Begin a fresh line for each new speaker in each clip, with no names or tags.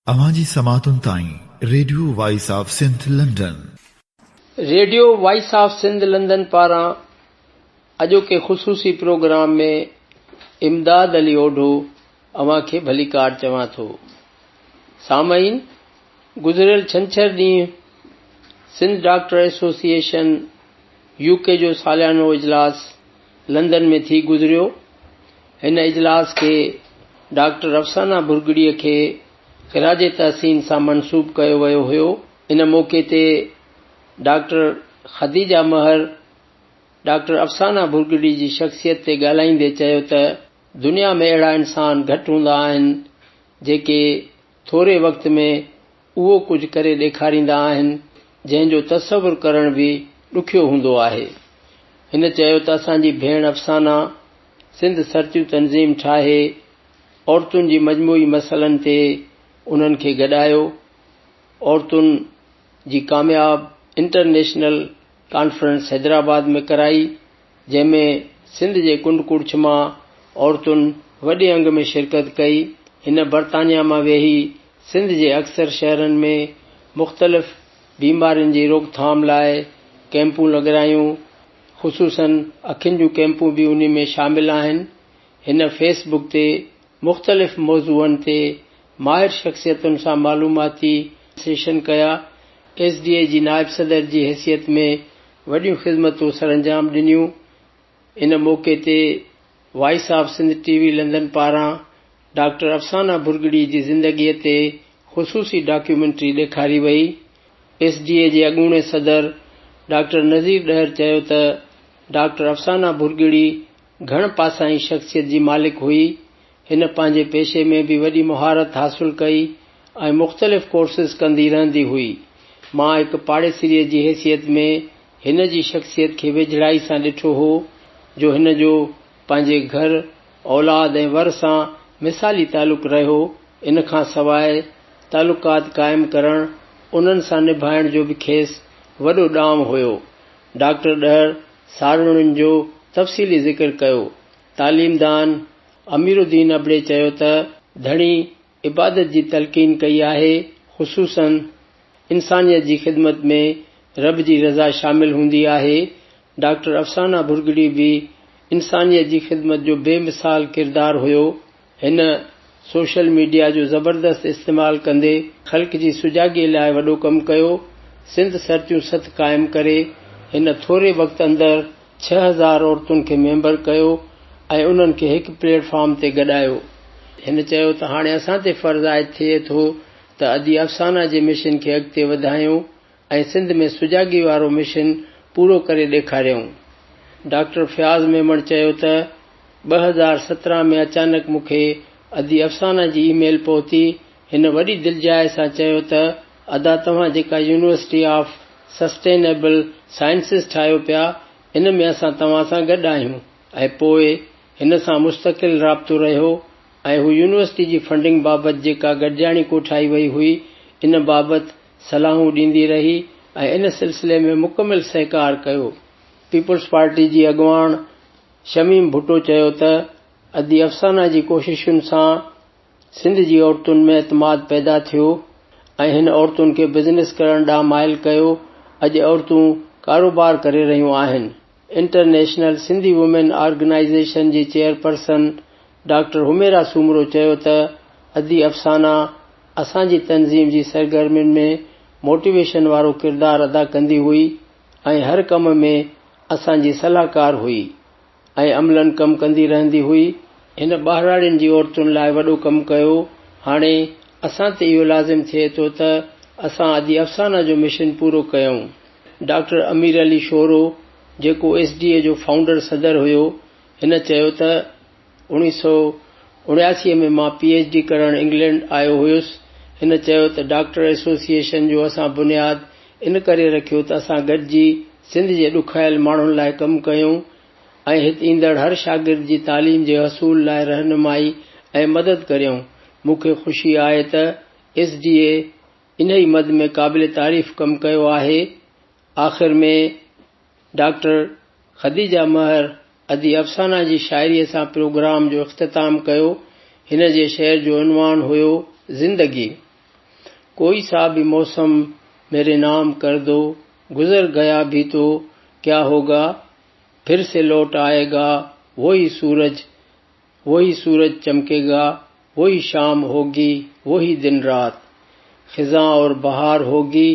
अवांजी समातुन ताईं radio voice of Sindh London.
Radio voice of Sindh London पारां अॼोके ख़ुसूसी प्रोग्राम में इमदाद अली ओढो अवां खे भलीकार चवां थो। सामईन, गुज़िरियल छंछर ॾींहुं सिंध डॉक्टर एसोसिएशन यूके जो सालियानो इजलास लंदन में थी गुज़रियो। हिन इजलास खे डॉक्टर अफसाना भुरगड़ीअ खे खिराज तहसीन सां मंसूब कयो वियो हुयो। इन मौक़े ते डॉक्टर खदीजा महर डॉक्टर अफसाना भुरगड़ी जी शख़्सियत ते ॻाल्हाईंदे चयो त दुनिया में अहिड़ा इंसान घटि हूंदा आहिनि जेके थोरे वक़्त में उहो कुझु करे ॾेखारींदा आहिनि जंहिंजो तसवुरु करण बि ॾुखियो हूंदो आहे। हिन चयो त असांजी भेण अफसाना सिंध सरतियूं तंज़ीम ठाहे औरतुनि जी मजमूई मसइलनि ते उन्हनि खे गॾायो। औरतुनि जी कामयाब इंटरनेशनल कॉन्फ्रेंस हैदराबाद में कराई, जंहिंमें सिंध जे कुंड मां औरतुनि वॾे अंग में शिरकत कई। हिन बर्तानिया मां वेही सिंध जे अक्सर शहरनि में मुख़्तलिफ़ बीमारियुनि जी रोकथाम लाइ कैंपूं लॻारायूं, ख़ुसूसन अखियुनि जूं कैंपूं बि उन में शामिल आहिनि। हिन फेसबुक ते मुख़्तलिफ़ मौज़ूअनि ते माहिर शख़्सियतुनि सां मालूमाती सेशन कया। एसडीए जी नायब सदर जी हैसियत में वॾियूं ख़िदमतूं सरअंजाम ॾिनियूं। इन मौक़े ते voice of Sindh TV London पारां डॉक्टर अफसाना भुरगड़ी जी ज़िंदगीअ ते ख़ुसूसी डॉक्यूमेंट्री ॾेखारी वई। एसडीए जे अॻूणे सदर डॉक्टर नज़ीर ॾहर चयो त डॉक्टर अफसाना भुरगड़ी घण पासाई शख़्सियत जी मालिक हुई। हिन पंहिंजे पेशे में बि वॾी महारत हासिल कई ऐं मुख़्तलिफ़ कोर्सिस कंदी रहंदी हुई। मां हिकु पाड़ेसीरीअ जी हैसियत में हिन जी शख़्सियत खे वेझड़ाई सां ॾिठो हो, जो हिन जो पंहिंजे घर, औलाद ऐं वर सां मिसाली तालुक़ रहियो। इन खां सवाइ तालुक़ात क़ाइमु करणु, उन्हनि सां निभाइण जो बि खेसि वॾो ॾांव हुयो। डॉक्टर ॾहर सारणियुनि जो तफ़सीली ज़िक्र कयो। तालीमदान अमीरुद्दीन अबड़े चयो त धणी इबादत जी तलक़ीन कई आहे, ख़ुसूसन इंसानियत जी ख़िदमत में रब जी रज़ा शामिल हूंदी आहे। डॉक्टर अफसाना भुरगड़ी बि इंसानियत जी ख़िदमत जो बेमिसाल किरदार हुयो। हिन सोशल मीडिया जो ज़बरदस्त इस्तेमालु कंदे ख़ल्क़ जी सुजाॻीअ लाइ वॾो कमु कयो। सिंध सरतियूं सथ क़ाइमु करे हिन थोरे वक़्त अंदरि 6000 औरतुनि खे मेंबर कयो ऐं उन्हनि खे हिकु प्लेटफॉर्म ते गॾायो। हिन चयो त हाणे असां ते फ़र्ज़ आयद थिए थो त अदी अफसाना जे मिशन खे अॻिते वधायूं ऐं सिंध में सुजाॻी वारो मिशन पूरो करे ॾेखारियूं। डॉक्टर फयाज़ मेमण चयो त 2017 में अचानक मूंखे अदी अफसाना जी ईमेल पहुती। हिन वॾी दिलजाए सां चयो त अदा तव्हां जेका यूनिवर्सिटी ऑफ सस्टेनेबल साइंसिस ठाहियो पिया, इन में असां तव्हां सां गॾु आहियूं। ऐं पोइ हिन सां मुस्तक़िल राब्तो रहियो ऐं हू यूनिवर्सिटी जी फंडिंग बाबति जेका गॾिजाणी कोठाई वई हुई, इन बाबति सलाहूं ॾींदी रही ऐं इन सिलसिले में मुकमिल सहकार कयो। पीपुल्स पार्टी जी अॻुवाण शमीम भुट्टो चयो त अदी अफसाना जी कोशिशुनि सां सिंध जी औरतुनि में एतमाद पैदा थियो ऐं हिन औरतुनि खे बिज़नेस करण ॾांहुं माइल कयो। अॼु औरतूं कारोबार करे रहियूं आहिनि। इंटरनेशनल सिंधी वुमेन ऑर्गेनाइज़ेशन जी चेयरपर्सन डॉक्टर हुमेरा सूमरो चयो त अदी अफसाना असांजी तंज़ीम जी सरगर्मियुनि में मोटिवेशन वारो किरदारु अदा कंदी हुई ऐं हर कम में असांजी सलाहकार हुई ऐं अमलन कमु कंदी रहंदी हुई। हिन ॿाहिराड़ियुनि जी औरतुनि लाइ वॾो कमु कयो। हाणे असां ते इहो लाज़िम थिए थो त असां अदी अफसाना जो मिशन पूरो कयूं। डॉक्टर अमीर अली शोरो, जेको एसडीए जो फाउंडर सदर हुयो, हिन चयो त 1979 में मां पीएचडी करण इंग्लैंड आयो हुयुसि। हिन चयो त डॉक्टर एसोसिएशन जो असां बुनियादु इन करे रखियो त असां गॾिजी सिंध जे ॾुखायल माण्हुनि लाइ कमु कयूं ऐं हिते ईंदड़ हर शागिर्द जी तालीम जे हसूल लाइ रहनुमाई ऐं मदद करियूं। मूंखे ख़ुशी आहे त एसडीए इन ई मद में क़ाबिल तारीफ़ कमु कयो आहे। आख़िर में डॉक्टर खदीजा महर अदी अफसाना जी शाइरीअ सां प्रोग्राम जो इख़्तिताम कयो। हिन जे शेर जो उन्वान हुयो ज़िंदगी। कोई सा भी मौसम मेरे नाम कर दो, गुजर गया भी तो क्या होगा, फिर से लौट आएगा वही सूरज चमकेगा, वही शाम होगी, वही दिन रात, खिज़ां और बहार होगी,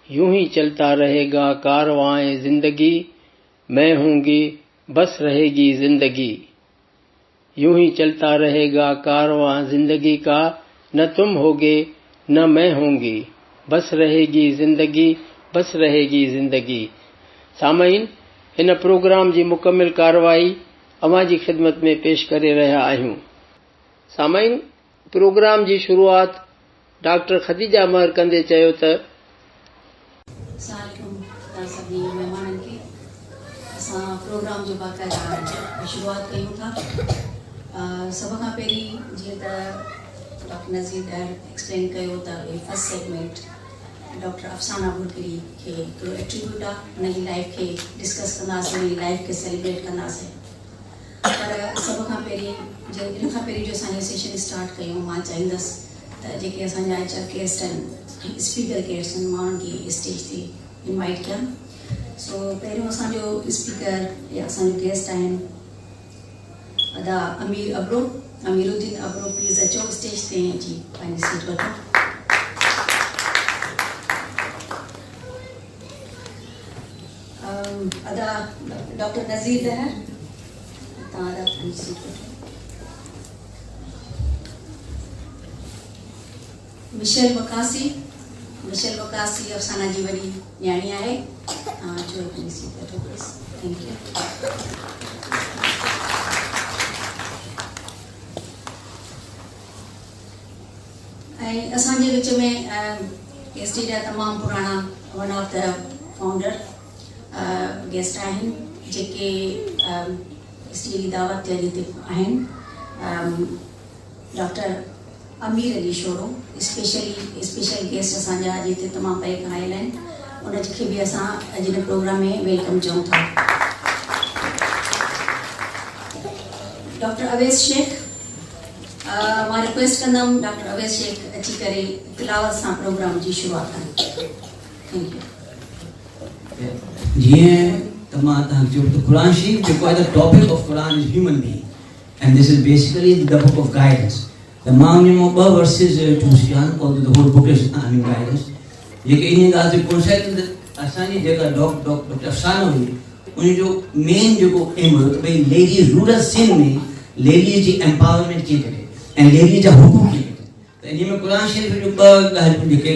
यूं ही चलता रहेगा कारवां जिंदगी, मैं हूंगी बस रहेगी जिंदगी। यूं ही चलता रहेगा कारवां जिंदगी का, न तुम होगे न मैं होंगी, बस रहेगी जिंदगी, बस रहेगी जिंदगी। सामईन, इन प्रोग्राम जी मुकम्मिल कार्रवाई अवां जी ख़िदमत में पेश करे रहिया आहियूं। सामईन, प्रोग्राम जी शुरुआत डॉक्टर खदीजा महर कंदे चयो त
सभी मेहमाननि खे असां प्रोग्राम जो बाक़ाइदा शुरूआत कयूं था। सभ खां पहिरीं जीअं त डॉक्टर नज़ीर एक्सप्लेन कयो त फर्स्ट सेगमेंट डॉक्टर अफ़साना बुरकरी खे हिकिड़ो एट्रीब्यूट आहे, हुनजी लाइफ खे डिस्कस कंदासीं, हुनजी लाइफ खे सेलिब्रेट कंदासीं। पर सभ खां पहिरीं इन खां पहिरीं जो असां सेशन स्टार्ट कयूं, मां चाहींदसि त जेके असांजा गेस्ट आहिनि, स्पीकर गेस्ट आहिनि, मां उन्हनि खे स्टेज ते इनवाइट कयां। सो पहिरियों असांजो स्पीकर या असांजो गेस्ट आहिनि अदा अमीरुद्दीन अब्रो, प्लीज़ अचो स्टेज ते अची पंहिंजी सीट वठो। अदा डॉक्टर नज़ीर दहर, तव्हां अदा पंहिंजी सीट वठो। मिशेल वकासी अफ़साना जी वॾी न्याणी आहे, तव्हां अचो पंहिंजी सीट वठो प्लीज़। Thank U. ऐं असांजे विच में एसटी जा तमामु पुराणा one of the founder guest आहिनि जेके एसटी जी दावत ते अॼु आहिनि। डॉक्टर अमीर अली शोरो स्पेशल गेस्ट असांजा अॼु हिते तमामु परे खां आयल आहिनि, उनखे बि असां अॼु हिन प्रोग्राम में वेलकम चऊं था। डॉक्टर अवैस शेख, मां रिक्वेस्ट कंदमि डॉक्टर अवैस शेख अची करे तिलावत सां प्रोग्राम जी शुरूआत कनि। Thank U.
जीअं त मां तव्हांखे चयो त क़ुरान शरीफ़ जेको आहे the topic of Quran is human being and this is basically the book of guidance. त मां उन मां 2 वर्सेस चूज़ कया आहिनि, और the whole book is guidance. जेके इन ॻाल्हि ते कोइंसाइड असांजी जेका डॉक्टर अफ़साना हुई, उनजो मेन जेको एम हुयो त भई लेडीज़ रूरल सिंध में लेडीज़ जी एम्पावरमेंट कीअं करे ऐं लेडीज़ जा हुकूक कीअं करे। त इन में क़ुरान शरीफ़ जो 2 ॻाल्हियूं जेके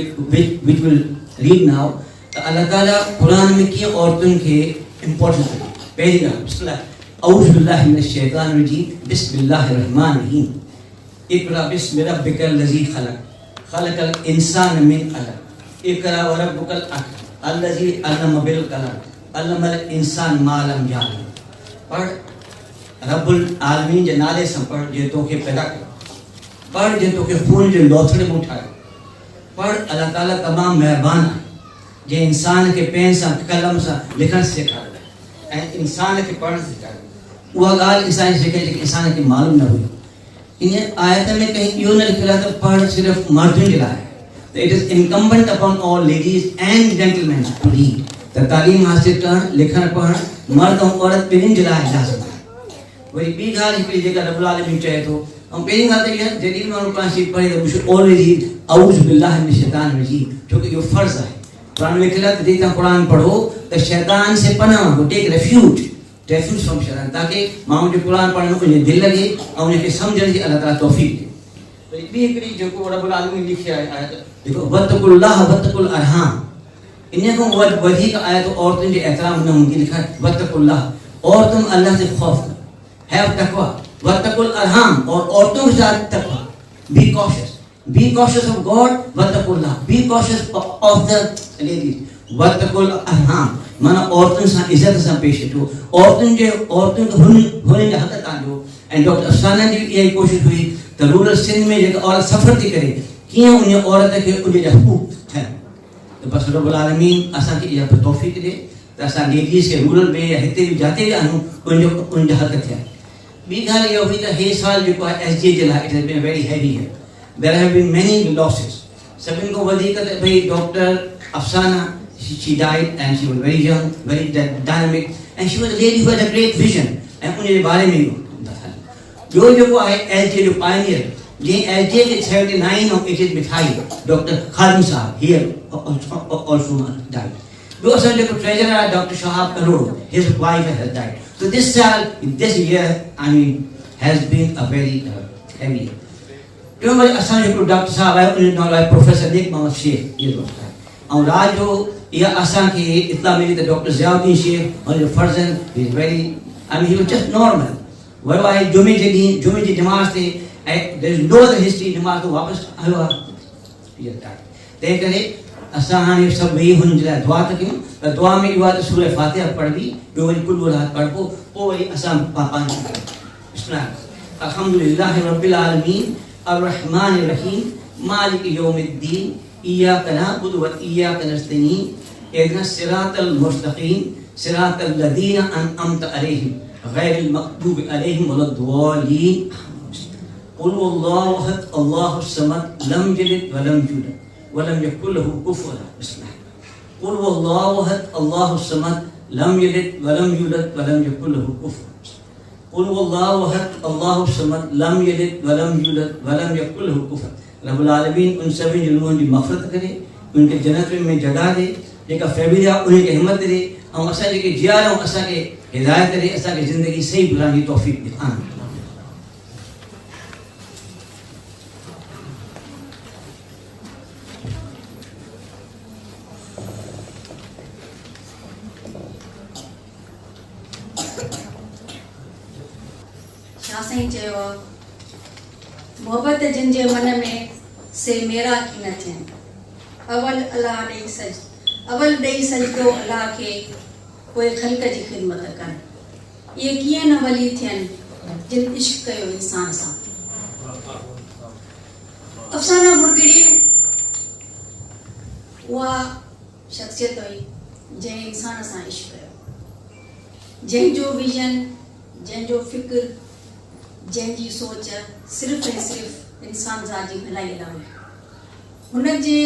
विच विल रीड नाउ त अल्लाह ताला क़ुरान में कीअं औरतुनि खे इम्पोर्टेंस ॾिनी। पहिरीं ॻाल्हि औज़ु बिल्लाहि मिनश शैतानिर रजीम, बिस्मिल्लाहिर रहमानिर रहीम, इक़रा बिस्मि रब्बिकल लज़ी खलक़ल इंसान मिन अलक़, इक़रा व रब्बुकल अकरम अल्लज़ी अल्लम बिल कलम अल्लमल इंसान मा लम यअलम। पढ़ रब्बुल आलमीन जे नाले सां पढ़, जे तोखे पैदा कयो। पढ़ जे तोखे खून जे लोथड़े में ठाहियो। पढ़ अल्लाह ताला तमामु महिरबान आहे जे इंसान खे पेन सां कलम सां लिखणु सेखारियो ऐं इंसान खे पढ़णु सेखारियो। उहा ॻाल्हि इंसान सेखारी जेके इंसान खे मालूम न हुई। इन आयत में कहीं इहो न लिखियलु आहे त पढ़ सिर्फ़ु मर्दुनि जे लाइ आहे। त it is incumbent upon all ladies and gentleman to read. त तालीम हासिल करणु, लिखणु पढ़णु मर्द ऐं औरत ॿिन्हिनि जे लाइ लाज़िम आहे। वरी ॿी ॻाल्हि हिकिड़ी जेका रब्बुल आलमीन चए थो, ऐं पहिरीं ॻाल्हि त इहा जॾहिं माण्हू क़ुरान शरीफ़ पढ़े त वी शुड ऑलवेज़ रीड औज़ु बिल्लाहि मिनश शैतानिर रजीम, छो कि इहो फ़र्ज़ु आहे। कुरान में लिखियलु आहे त जॾहिं तव्हां कुरान पढ़ो त शैतान से पनाह मांगो, टेक रेफ्यूज फ्रॉम शैतान, ताकि माण्हू जो कुरान पढ़ण में उनखे दिलि लॻे ऐं उनखे सम्झण जी अल्लाह ताला तौफ़ीक़ ॾे। वरी ॿी हिकिड़ी जेको रब्बुल आलमीन लिखी आहे जेको वत्तकुल्लाह वत्तकुल अरहाम, इन खां वधीक आयत औरतुनि जे एहतराम न हूंदी। लिखा है वत्तकुल्लाह, और तुम अल्लाह से खौफ करो, हैव तकवा। वत्तकुल अरहाम, और औरतों के साथ तकवा। बी कॉशियस ऑफ गॉड, वत्तकुल्लाह, be cautious of the ladies. वत्तकुल अरहाम माना औरतुनि सां इज़त सां पेश अचो, औरतुनि खे हुननि जा हक़ तव्हां ॾियो। ऐं डॉक्टर अफ़साना जी इहा ई कोशिशि हुई त रूरल सिंध में जेका औरत सफ़र थी करे कीअं उन औरत खे उन जा हुकूक थियनि। त बसि रब्बुल आलमीन असांखे इहा तौफ़ीक़ ॾे त असां लेडीज़ खे रूरल में या हिते बि जिते बि आहियूं उनजा हक़ थियनि। ॿी ॻाल्हि इहा हुई त हे साल जेको आहे SJ जे लाइ it has been very heavy here. There have been many losses. सभिनि खां वधीक त भई डॉक्टर अफसाना, she died and she was very young, very dynamic, and she was a lady who had a great vision. ऐं उन जे बारे में ॿियो जेको आहे एसजे जो पायनियर, जीअं एसजे के 79 और 80 में ठाही doctor Khalid sahab, here also died. ॿियो असां जेको ट्रेजरर आहे doctor Shahab Karor, his wife has died. So this year, I mean, has been a very heavy year. टियों वरी असां जेको डॉक्टर साहब आहे उन जो नालो आहे प्रोफेसर नेक मोहम्मद शेख, इहो दोस्त आहे। ऐं रात जो इहा असांखे इतला मिली त डॉक्टर ज़ियाउद्दीन शेख हुनजो फर्ज़न is very, I mean, he was just normal. वियो आहे जुमे जे ॾींहुं जुमे जी नमाज़ ते, ऐं there is no other history, नमाज़ तो वापसि आयो आहे। तंहिं करे असां हाणे सभु वेही हुननि जे लाइ दुआ था कयूं। त दुआ में इहो आहे त सूरह फातिहा पढ़बी, ॿियो वरी कुल वलाहत पढ़बो, पोइ वरी असां पंहिंजी बिस्मिल्लाह। अल्हम्दुलिल्लाहि रब्बिल आलमीन अर्रहमानिर रहीम मालिक यौमिद्दीन इय्याका नअबुदु व इय्याका नस्तईन इहदिनस सिरातल मुस्तकीम सिरातल लज़ीना अनअमता अलैहिम गैरिल मग़दूबि अलैहिम वलद्दॉलीन। क़ुल हुवल्लाहु अहद अल्लाहुस समद लम यलिद व लम यूलद व लम यकुल लहू कुफुवन अहद। क़ुल हुवल्लाहु अहद अल्लाहुस समद लम यलिद व लम यूलद व लम यकुल लहू कुफुवन अहद। क़ुल हुवल्लाहु अहद अल्लाहुस समद लम यलिद व लम यूलद व लम यकुल लहू कुफुवन अहद। रब्बुल आलमीन उन सभी जुल्मों की मग़फ़िरत करे, उनके जन्नत में जगह दे, जेका फैमिली आहे उनखे हिम्मत दे, ऐं असां जेके जियार आहियूं असांखे हिदायत ॾे, असांखे ज़िंदगी सही गुज़ारण जी तौफ़ीक़ ॾे। आमीन।
शाह साईं चयो मोहब्बत जिन जे मन में से मेरा की न थियनि, अवल अलाह ॾेई सजदो अलाह खे पोइ ख़ल्क़ जी ख़िदमत कनि। इहे कीअं न वली थियनि जिन इश्क कयो इंसान सां। अफ़साना बुरगिड़ी उहा शख़्सियत हुई जंहिं इंसान सां इश्क कयो, जंहिंजो विजन, जंहिंजो फ़िक्र, जंहिंजी सोच सिर्फ़ु ऐं सिर्फ़ु इंसान ज़ात जी भलाई लाइ हुई। हुन जे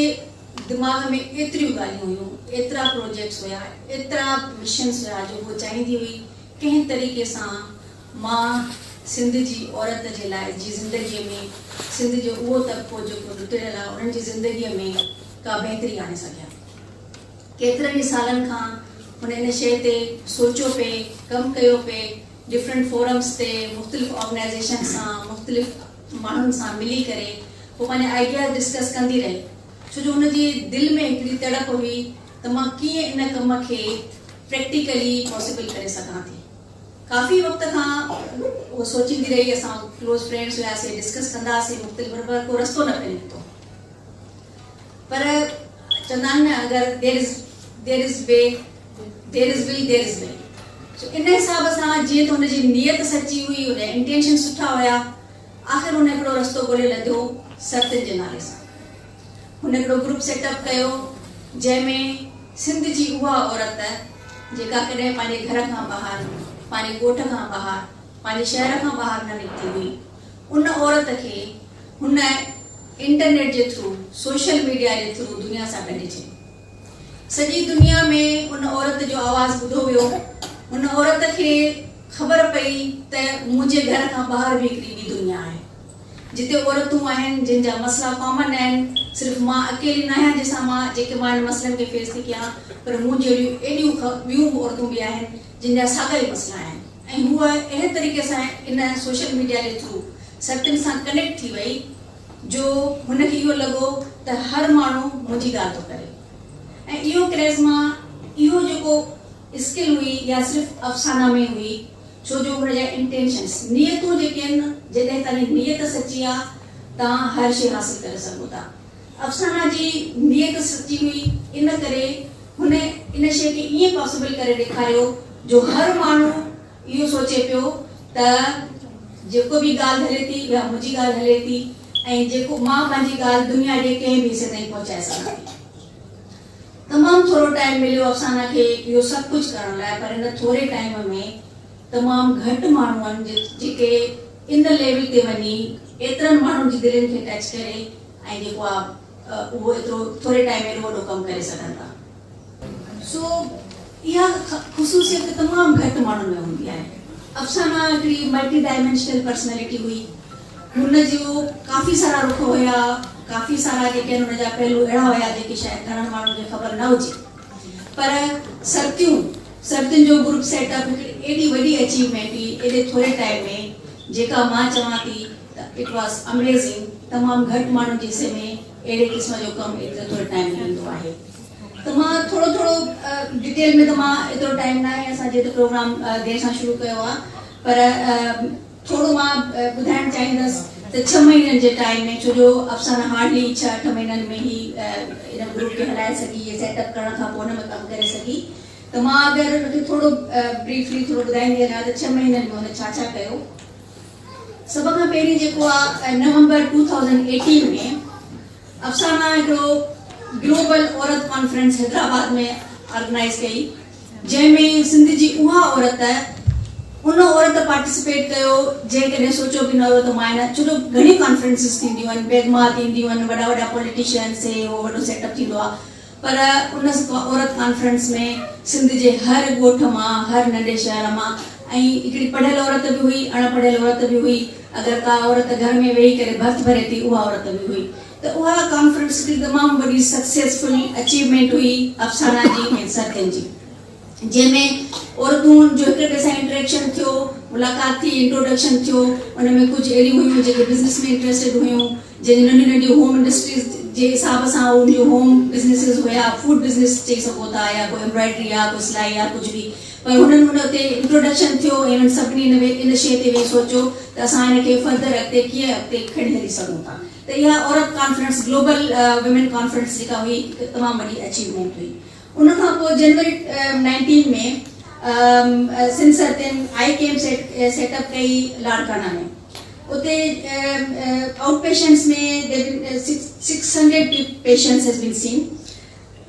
दिमाग़ में एतिरियूं ॻाल्हियूं हुयूं, एतिरा प्रोजेक्ट्स हुया, एतिरा मिशन्स हुया जो उहो चाहींदी हुई कंहिं तरीक़े सां मां सिंध जी औरत जे लाइ जी ज़िंदगीअ में, सिंध जो उहो तबिको जेको लुटियल आहे उन्हनि जी ज़िंदगीअ में का बहितरी आणे सघिया। केतिरनि ई सालनि खां हुन इन शइ ते सोचियो पिए, कमु कयो पिए, डिफरेंट फोरम्स ते मुख़्तलिफ़ ऑर्गेनाइज़ेशन सां, मुख़्तलिफ़ माण्हुनि सां मिली करे पोइ पंहिंजा आइडिया डिस्कस कंदी रही, छो जो हुनजी दिलि में हिकिड़ी तड़प हुई त मां कीअं इन कम खे प्रैक्टिकली पॉसिबल करे सघां थी। काफ़ी वक़्त खां उहो सोचींदी रही, असां क्लोज फ्रेंड्स हुआसीं, डिस्कस कंदासीं मुख़्तलिफ़, पर को रस्तो न पियो निकितो। पर चवंदा आहिनि न, अगरि there is way, there is will, there is way. इन हिसाब सां जीअं त हुनजी नियत सची हुई, हुन इंटेंशन सुठा हुया, आख़िर हुन हिकिड़ो रस्तो ॻोल्हे लधो सरतिन जे नाले सां। हुन हिकिड़ो ग्रुप सेटअप कयो जंहिंमें सिंध जी उहा औरत जेका कॾहिं पंहिंजे घर खां ॿाहिरि, पंहिंजे ॻोठ खां ॿाहिरि, पंहिंजे शहर खां ॿाहिरि न निकिती हुई, उन औरत खे हुन इंटरनेट जे थ्रू, सोशल मीडिया जे थ्रू दुनिया सां गॾु चई। सॼी दुनिया में उन औरत जो आवाज़ ॿुधो वियो। उन औरत खे ख़बर पई त मुंहिंजे घर खां ॿाहिरि बि हिकिड़ी ॿी दुनिया आहे, जिते औरतूं आहिनि जिन जा मसइला कॉमन आहिनि। सिर्फ़ु मां अकेली न आहियां जंहिंसां मां इन मसइलनि खे फेस थी कयां, पर मूं जहिड़ियूं एॾियूं ॿियूं औरतूं बि आहिनि जिन जा साॻा ई मसइला आहिनि। ऐं हूअ अहिड़े तरीक़े सां इन सोशल मीडिया जे थ्रू सरतिन सां कनेक्ट थी वई जो हुनखे इहो लॻो त हर माण्हू मुंहिंजी ॻाल्हि थो करे। ऐं इहो क्रेज़मा, इहो जेको स्किल हुई या सिर्फ़ु अफ़साना में हुई, छो जो हुनजा इंटेंशन्स, नियतूं जेके आहिनि, जॾहिं तव्हांजी नियत सची आहे तव्हां हर शइ हासिल करे सघो था। अफ़साना जी नियत सची हुई, इन करे हुन इन शइ खे ईअं पॉसिबल करे ॾेखारियो जो हर माण्हू इहो सोचे पियो त जेको बि ॻाल्हि हले थी या मुंहिंजी ॻाल्हि हले थी, ऐं जेको मां पंहिंजी ॻाल्हि दुनिया जे कंहिं बि हिसे ताईं पहुचाए सघां थी। तमामु थोरो टाइम मिलियो अफ़साना खे इहो सभु कुझु करण लाइ, पर इन थोरे टाइम में तमामु घटि माण्हू आहिनि जेके इन लेवल ते वञी एतिरनि माण्हुनि जी दिलनि खे टच करे ऐं जेको आहे उहो एतिरो थोरे टाइम में वॾो कमु करे सघनि था। सो इहा ख़ुशूसियत तमामु घटि माण्हुनि में हूंदी आहे। अफ़साना हिकिड़ी मल्टी डायमेंशनल पर्सनैलिटी हुई, हुन जो काफ़ी सारा रुख हुया, काफ़ी सारा जेके हुन जा पहलू अहिड़ा हुया जेके शायदि घणनि माण्हुनि खे ख़बर न हुजे। पर सर्तियुनि जो ग्रुप सेटअप हिकिड़ी एॾी वॾी अचीवमेंट हुई एॾे थोरे टाइम में, जेका मां चवां थी त इट वॉज अमेज़िंग। तमामु घटि माण्हुनि जे हिसे में अहिड़े क़िस्म जो कमु एतिरे थोरे टाइम में ईंदो आहे। त मां थोरो डिटेल में त मां एतिरो टाइम न आहे, असां जेतिरो प्रोग्राम देरि सां शुरू कयो आहे, पर थोरो मां ॿुधाइणु चाहींदसि त 6 महीननि जे टाइम में, छो जो अफ़साना हार्डली 6-8 महीननि में ई इन ग्रुप खे हलाए सघी, इहे सेटअप करण खां पोइ हुन में कमु करे सघी। त मां अगरि हुनखे थोरो ब्रीफली थोरो ॿुधाईंदी आहियां त 6 महीननि में हुन छा छा कयो। सभ खां पहिरीं जेको आहे नवंबर 2018 में अफ़साना हिकिड़ो ग्लोबल औरत कॉन्फ्रेंस हैदराबाद में ऑर्गेनाइज कई, जंहिंमें सिंध जी उहा औरत उन औरत पार्टिसिपेट कयो जंहिं सोचो बि न हुयो त मां हिन, छो जो घणी कॉन्फ्रेंसिस थींदियूं आहिनि, बेगमा थींदियूं आहिनि, वॾा पॉलिटिशियंस से उहो वॾो सेटअप थींदो आहे, पर उन औरत कॉन्फ्रेंस में सिंध जे हर ॻोठ मां, हर नंढे शहर मां, ऐं हिकिड़ी पढ़ियल औरत बि हुई, अणपढ़ियल औरत बि हुई, अगरि का औरत घर में वेही करे भर्त भरे थी उहा औरत बि हुई। त उहा कॉन्फ्रेंस हिकिड़ी तमामु वॾी सक्सेसफुल अचीवमेंट हुई अफ़साना जी ऐं सर्तियुनि जी, जंहिंमें औरतुनि जो हिक ॿिए सां इंटरेक्शन थियो, मुलाक़ात थी, इंट्रोडक्शन थियो। उनमें कुझु अहिड़ियूं हुयूं जेके बिज़नेस में इंट्रेस्टेड हुयूं, जंहिंजी नंढियूं नंढियूं होम इंडस्ट्रीज़ जे हिसाब सां उन जो होम बिज़नेसिस हुया, फूड बिज़नेस चई सघो था, या कोई एम्ब्रॉयडरी आहे, कोई सिलाई आहे, कुझु बि। पर हुननि हुते इंट्रोडक्शन थियो ऐं उन्हनि सभिनी इन शइ ते वेही सोचियो त असां हिनखे फर्दर अॻिते कीअं अॻिते खणी हली सघूं था। त इहा औरत कॉन्फ्रेंस, ग्लोबल वुमेन कॉन्फ्रेंस जेका हुई, तमामु वॾी अचीवमेंट हुई। उनखां पोइ जनवरी 19 में सिंध सर्तियुनि आई कैम्प सेटअप कई लाड़काना में। उते आउट पेशेंट्स में 600 patients has been seen,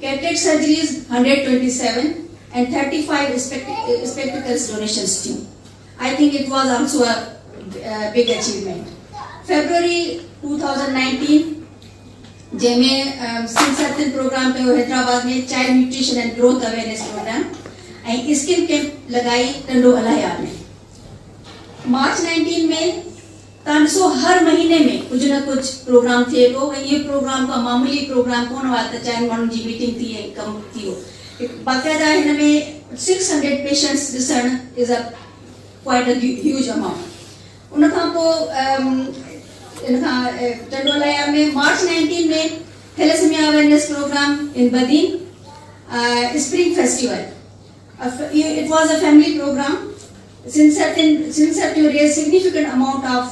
cataract surgeries 127 and 35 spectacles donations too. I think it was also a big achievement. February 2019 जंहिंमें सिंध सर्तियुनि प्रोग्राम कयो हैदराबाद में, child nutrition and growth awareness program, ऐं स्किन कैंप लॻाई टंडो अलाया में। मार्च 19 में तव्हां ॾिसो हर महीने में कुझु न कुझु प्रोग्राम थिए पियो, ऐं इहे प्रोग्राम का मामूली प्रोग्राम कोन हुआ त 4 माण्हुनि जी मीटिंग थी ऐं कमु थी वियो। बाक़ाइदा हिन में 600 पेशेंट्स ॾिसण is a quite a huge amount. उनखां पोइ टंडोलाया में मार्च 19 में थैलेसेमिया अवेयरनेस प्रोग्राम इन Badin, spring festival, it was a family program. Since you raised significant amount of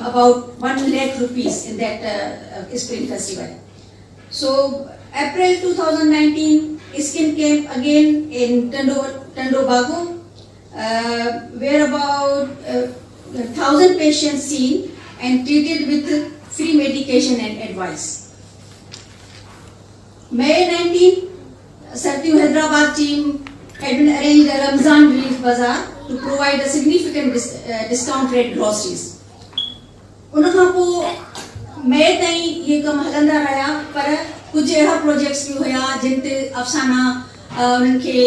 about 1 lakh rupees in that spring festival. So April 2019 skin camp again in Tando Bago, where about 1,000 patients seen and treated with free medication and advice. May 19, Sartiu Hyderabad team had been arranged a Ramzan relief bazaar to provide a significant discount rate groceries. उनखां पोइ May ताईं ये कम हलंदा रहिया, पर कुछ अहिड़ा प्रोजेक्ट्स भी हुआ जिन ते अफ़साना उन्हनि खे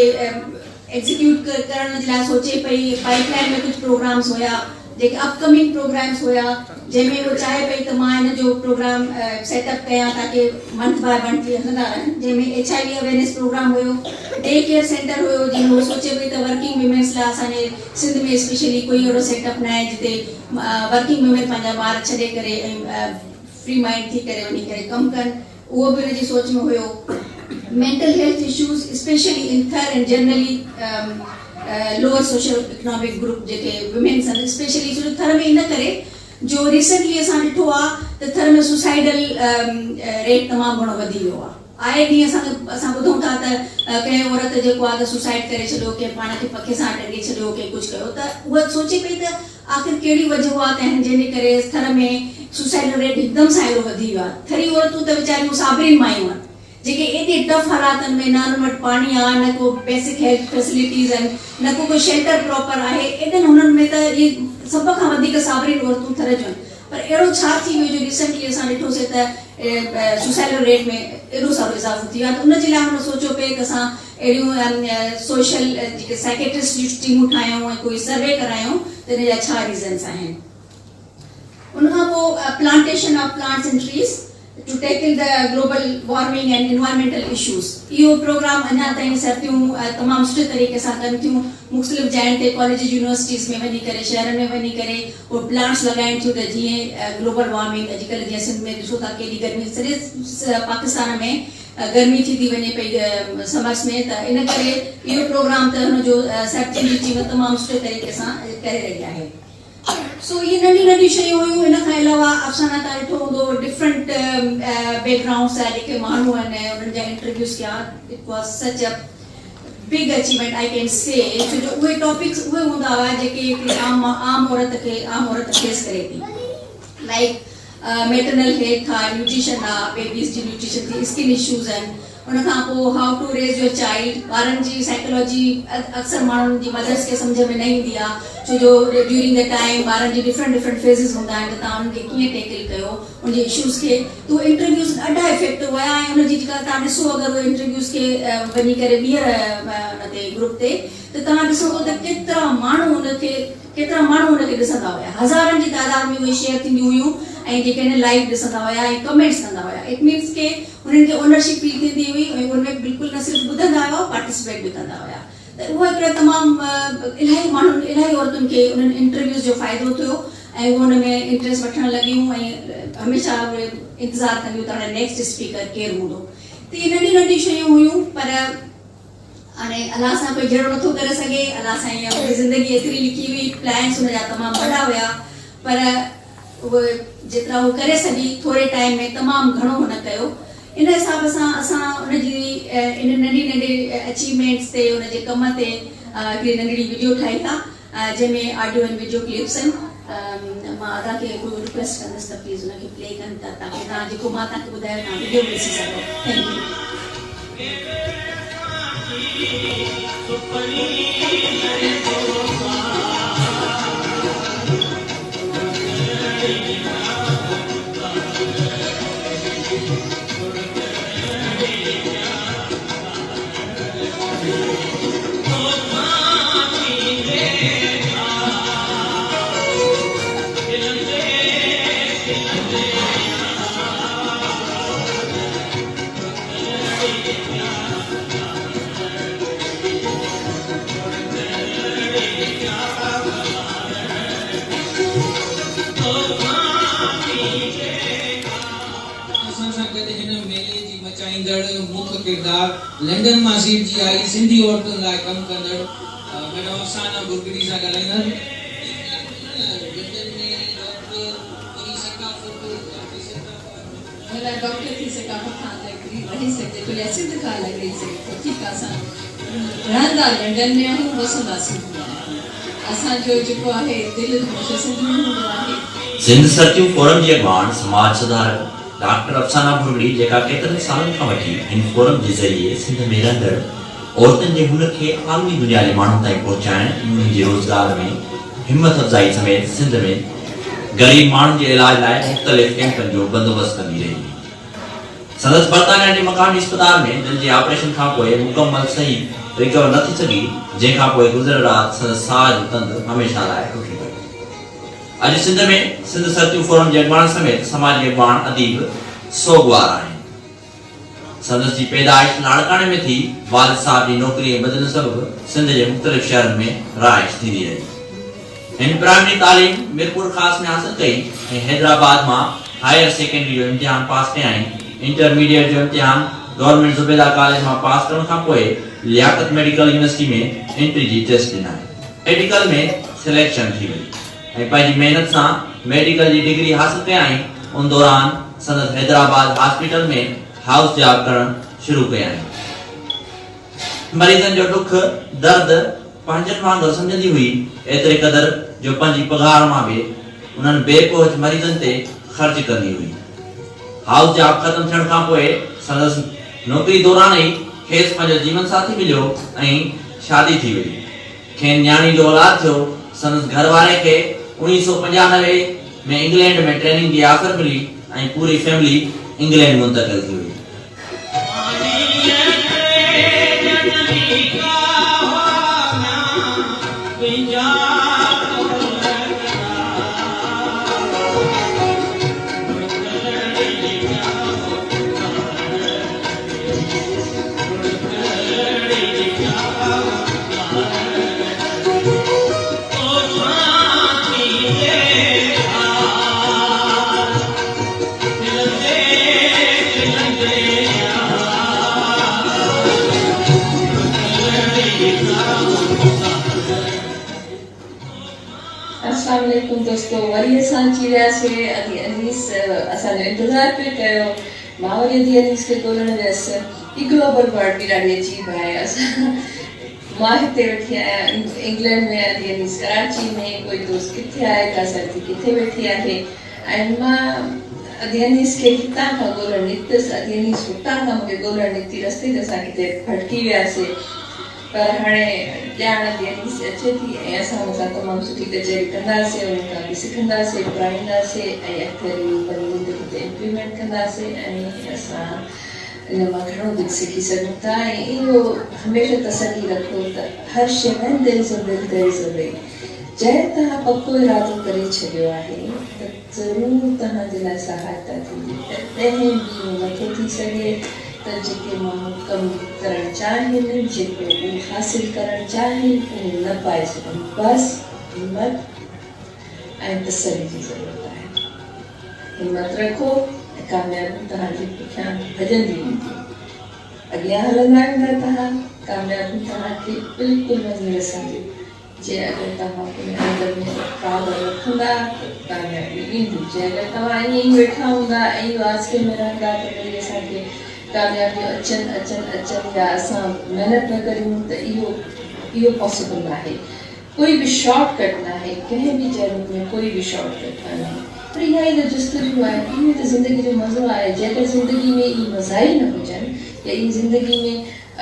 एग्जीक्यूट करण जे लाइ सोचे पई। पाइपलाइन में कुछ प्रोग्राम्स हुआ जेके अपकमिंग प्रोग्राम्स हुआ, जंहिंमें वो चाहे पई त मां हिन जो प्रोग्राम सेटअप कयां ताकि मंथ बाय मंथ हलंदा रहनि, जंहिंमें HIV अवेयरनेस प्रोग्राम हुयो, डे केयर सेंटर हुयो, जंहिंमें वो सोचे पई त वर्किंग वुमेन्स लाइ असांजे सिंध में स्पेशली कोई अहिड़ो सेटअप न आहे जिते वर्किंग वुमेन पंहिंजा ॿार छॾे करे ऐं फ्री माइंड थी करे वञी करे कमु कनि। उहो बि हुनजी सोच में हुयो। Mental health issues specially in थर and generally lower social economic group जेके वुमेन्स आहिनि, स्पेशली छो थर में इन करे जो रिसेंटली असां ॾिठो आहे त थर में सुसाइडल रेट तमामु घणो वधी वियो आहे। आए ॾींहुं असां ॿुधूं था त कंहिं औरत जेको आहे त सुसाइड करे छॾियो, कंहिं पाण खे पखे सां टंगे छॾियो, कंहिं कुझु कयो। त उहा सोचे पई त आख़िर कहिड़ी वजह आहे जंहिंजे करे थर में सुसाइडल रेट हिकदमि सां एॾो वधी वियो आहे। थरी औरतूं त वीचारियूं साबरिन मायूं आहिनि जेके एॾे टफ हालातनि में, न उन्हनि वटि पाणी आहे, न को बेसिक हेल्थ फैसिलिटीज़ आहिनि, न को शेल्टर प्रॉपर आहे। एॾनि हुननि में त इहे सभ खां वधीक साबरिन औरतूं थर जूं आहिनि। पर अहिड़ो छा थी वियो जो रिसेंटली असां ॾिठोसीं त सुसाइडल रेट में एॾो सारो इज़ाफ़ो थी वियो आहे। त उनजे लाइ हुन सोचियो पिए कि असां अहिड़ियूं सोशल जेके साइकेट्रिस्ट जी टीमूं ठाहियूं ऐं कोई सर्वे करायूं त इन जा छा रीज़न्स आहिनि। उनखां पोइ plantation of plants and trees to tackle the global warming and environmental issues. इहो प्रोग्राम अञा ताईं सरतियूं तमामु सुठे तरीक़े सां कनि थियूं। मुख़्तलिफ़ जाइनि ते कॉलेज यूनिवर्सिटीज़ में वञी करे शहरनि में वञी करे उहे प्लांट्स लॻाइनि थियूं त जीअं ग्लोबल वार्मिंग अॼुकल्ह जीअं सिंध में ॾिसो था केॾी गर्मी सॼे पाकिस्तान में गर्मी थी वञे पई समर्स में, त इन करे इहो प्रोग्राम त हुनजो सरतियुनि जी टीम तमामु सुठे तरीक़े सां करे रही आहे। सो ये नंढी नंढी शयूं हुयूं। इन खां अलावा अफ़साना तव्हां ॾिठो हूंदो डिफरेंट बैकग्राउंड्स जा जेके माण्हू आहिनि उन्हनि जा इंटरव्यूज़ कया। It was such a big achievement I can say, छो जो उहे टॉपिक्स उहे हूंदा हुआ जेके आम औरत फेस करे थी, लाइक मैटरनल हेल्थ आहे, न्यूट्रिशन आहे, बेबीज़ जी न्यूट्रिशन थी, स्किन इशूज़ आहिनि। उनखां पोइ हाउ टू रेज़ योर चाइल्ड, ॿारनि जी साइकोलॉजी अक्सर माण्हुनि जी मदर्स खे सम्झ में न ईंदी आहे, छो जो ड्यूरिंग द टाइम ॿारनि जी डिफरेंट फेज़िस हूंदा आहिनि, त तव्हां उनखे कीअं टैकल कयो उनजे इशूज़ खे। त उहे इंटरव्यूज़ ॾाढा इफेक्टिव हुया ऐं उनजी जेका तव्हां ॾिसो अगरि उहे इंटरव्यूज़ खे वञी करे उन ते ग्रुप ते, त तव्हां ॾिसो त केतिरा माण्हू उनखे ॾिसंदा हुया। हज़ारनि जी तादाद में उहे शेयर थींदियूं हुयूं ऐं जेके आहिनि लाइव ॾिसंदा हुया ऐं कमेंट्स कंदा हुया। इट मीन्स के उन्हनि खे ओनरशिप फील थींदी हुई ऐं उनमें बिल्कुलु न सिर्फ़ु ॿुधंदा हुआ, पार्टिसिपेट बि कंदा हुया। त उहो हिकिड़े तमामु इलाही औरतुनि खे उन्हनि इंटरव्यूज़ जो फ़ाइदो थियो ऐं उहो उन में इंट्रस्ट वठणु लॻियूं ऐं हमेशह उहे इंतज़ारु कंदियूं त हाणे नेक्स्ट स्पीकर केरु हूंदो। त इहे नंढी नंढी शयूं हुयूं, पर हाणे अलाह सां कोई जहिड़ो नथो करे सघे। अलाह सां ईअं ज़िंदगी एतिरी लिखी हुई, प्लान्स हुनजा तमामु वॾा हुया, पर उहे जेतिरा उहो करे सघी थोरे टाइम में तमामु घणो हुन कयो। इन हिसाब सां असां उनजी इन नंढी नंढी अचीवमेंट्स ते उनजे कम ते हिकिड़ी नंढड़ी वीडियो ठाही था जंहिंमें ऑडियो ऐं वीडियो क्लिप्स आहिनि। मां अदा खे हिकिड़ो रिक्वेस्ट कंदसि त प्लीज़ उनखे प्ले कनि त ताकी तव्हां जेको मां तव्हांखे ॿुधायो तव्हां वीडियो बि ॾिसी सघो। Thank U.
मुख्य किरदार लंडन मां सीट जी आई सिंधी औरतुनि लाइ कमु कंदड़ मैडम अफ़साना बुरगड़ी सां ॻाल्हाईंदा।
डॉक्टर थी सकाफ़त खां रही सघे थो या सिंध खां अलॻि रही सघे थो। ठीकु आहे, असां रहंदा लंडन में आहियूं, वसंदा सिंध में आहियूं। असांजो जेको आहे दिलि हमेशह सिंध में हूंदो आहे।
सिंध सरतियूं फोरम जे अॻवान समाज सुधारक डॉक्टर अफ़साना बुरगड़ी जेका केतिरनि सालनि खां वठी हिन फोरम जे ज़रिए सिंध में रहंदड़ औरतुनि जे हुनर खे आलमी दुनिया जे माण्हुनि ताईं पहुचाइण, उन्हनि जे रोज़गार में हिम्मत अफ़ज़ाई समेत सिंध में ग़रीब माण्हुनि जे इलाज लाइ मुख़्तलिफ़ कैंपनि जो बंदोबस्तु कंदी रही। संदसि बर्तानिया जे मक़ामी अस्पताल में दिलि जे ऑपरेशन खां पोइ मुकमल सही रिकवर न थी सघी, जंहिंखां पोइ गुज़िरियल राति संदसि साह जो तंदु हमेशह लाइ टुटी पियो। अॼु सिंध में सिंध सरतियूं फोरम जे अॻवान समेत समाज जे अॻवान अदीब सोगवार आहिनि। संदसि जी पैदाइश लाड़काणे में थी, वालिद साहब जी नौकरी ऐं बदिलण सबबि सिंध जे मुख़्तलिफ़ शहरनि में रहाइश थींदी रही। हिन प्राइमरी तालीम मिरपुर ख़ासि में हासिल कई ऐं हैदराबाद मां हायर सेकेंडरी जो इम्तिहान पास कयाई। इंटरमीडिएट जो इम्तिहान गवर्नमेंट ज़ुबैदा कॉलेज मां पास करण खां पोइ लियाकत मेडिकल यूनिवर्सिटी में एंट्री जी टेस्ट ॾिनाई। मेडिकल में सिलेक्शन थी वई ऐं पंहिंजी महिनत सां मेडिकल जी डिग्री हासिल कयाई। उन दौरान संदसि हैदराबाद हॉस्पिटल में हाउस जॉब करण शुरू कयाई। मरीज़नि जो दुख दर्द पंहिंजनि वांगुरु सम्झंदी हुई, एतिरे क़दुरु जो पंहिंजी पघार मां बि उन्हनि बेपहुच मरीज़नि ते ख़र्च कंदी हुई। हाउस जॉब ख़त्म थियण खां पोइ संदसि नौकरी दौरान ई खेसि पंहिंजो जीवन साथी मिलियो ऐं शादी थी वई। खेनि न्याणी जो औलाद थियो। संदसि घर वारे खे 1995 में इंग्लैंड में ट्रेनिंग की ऑफर मिली ऐं पूरी फैमिली इंग्लैंड मुंतकिल थी हुई।
अस्सलाम वालेकुम दोस्तों, वरी असां अची वियासीं अनीस असांजो इंतज़ारु पियो कयो। मां वरी अनीस खे ॻोल्हण वियसि। ही ग्लोबल वर्ड बि ॾाढी अजीब आहे। असां मां हिते वेठी आहियां इंग्लैंड में, अनीस कराची में, कोई दोस्त किथे आहे, का साथी किथे वेठी आहे, ऐं मां अनीस खे हितां खां ॻोल्हण निकितसि। अनीस हुतां खां मूंखे ॻोल्हण निकिती। रस्ते ते असां किथे भटकी वियासीं, पर हाणे ॼाण अनीस अचे थी ऐं असां हुन सां तमामु सुठी कचहरी कंदासीं, उन खां बि सिखंदासीं, पढ़ाईंदासीं ऐं अॻिते पंहिंजी ज़िंदगी ते इम्प्लीमेंट कंदासीं ऐं असां इन मां घणो कुझु सिखी सघूं था। ऐं इहो हमेशह तसली रखो त हर शइ में there is a will, there is a way. जंहिं तव्हां पको इरादो करे छॾियो आहे त ज़रूरु तव्हांजे लाइ सहायता थींदी। तॾहिं बि नथो थी सघे त जेके माण्हू कमु करणु चाहिनि, जेको उहो हासिलु करणु चाहिनि, उहो न पाए सघनि। बसि हिमत ऐं तसली जी ज़रूरत आहे। हिमत रखो ऐं कामयाबी तव्हांजे पुठियां भॼंदी वेंदी। अॻियां हलंदा वेंदा तव्हां, कामयाबी तव्हांखे बिल्कुलु वञी रसंदी। जे अगरि तव्हां पंहिंजे अंदरि में पावर रखंदा त कामयाबी ईंदी। जे अगरि तव्हां ईअं ई वेठा हूंदा ऐं इहो आसिके में रहंदा त वरी असांखे कामयाबियूं अचनि या असां महिनत न करियूं त इहो पॉसिबल न आहे। कोई बि शॉर्टकट न आहे, कंहिं बि जर्नी में कोई बि शॉर्टकट कान्हे। पर इहा ई त जस्तजू आहे, इहो त ज़िंदगी जो मज़ो आहे। जेकर ज़िंदगी में इहे मज़ा ई न हुजनि या इहा ज़िंदगी में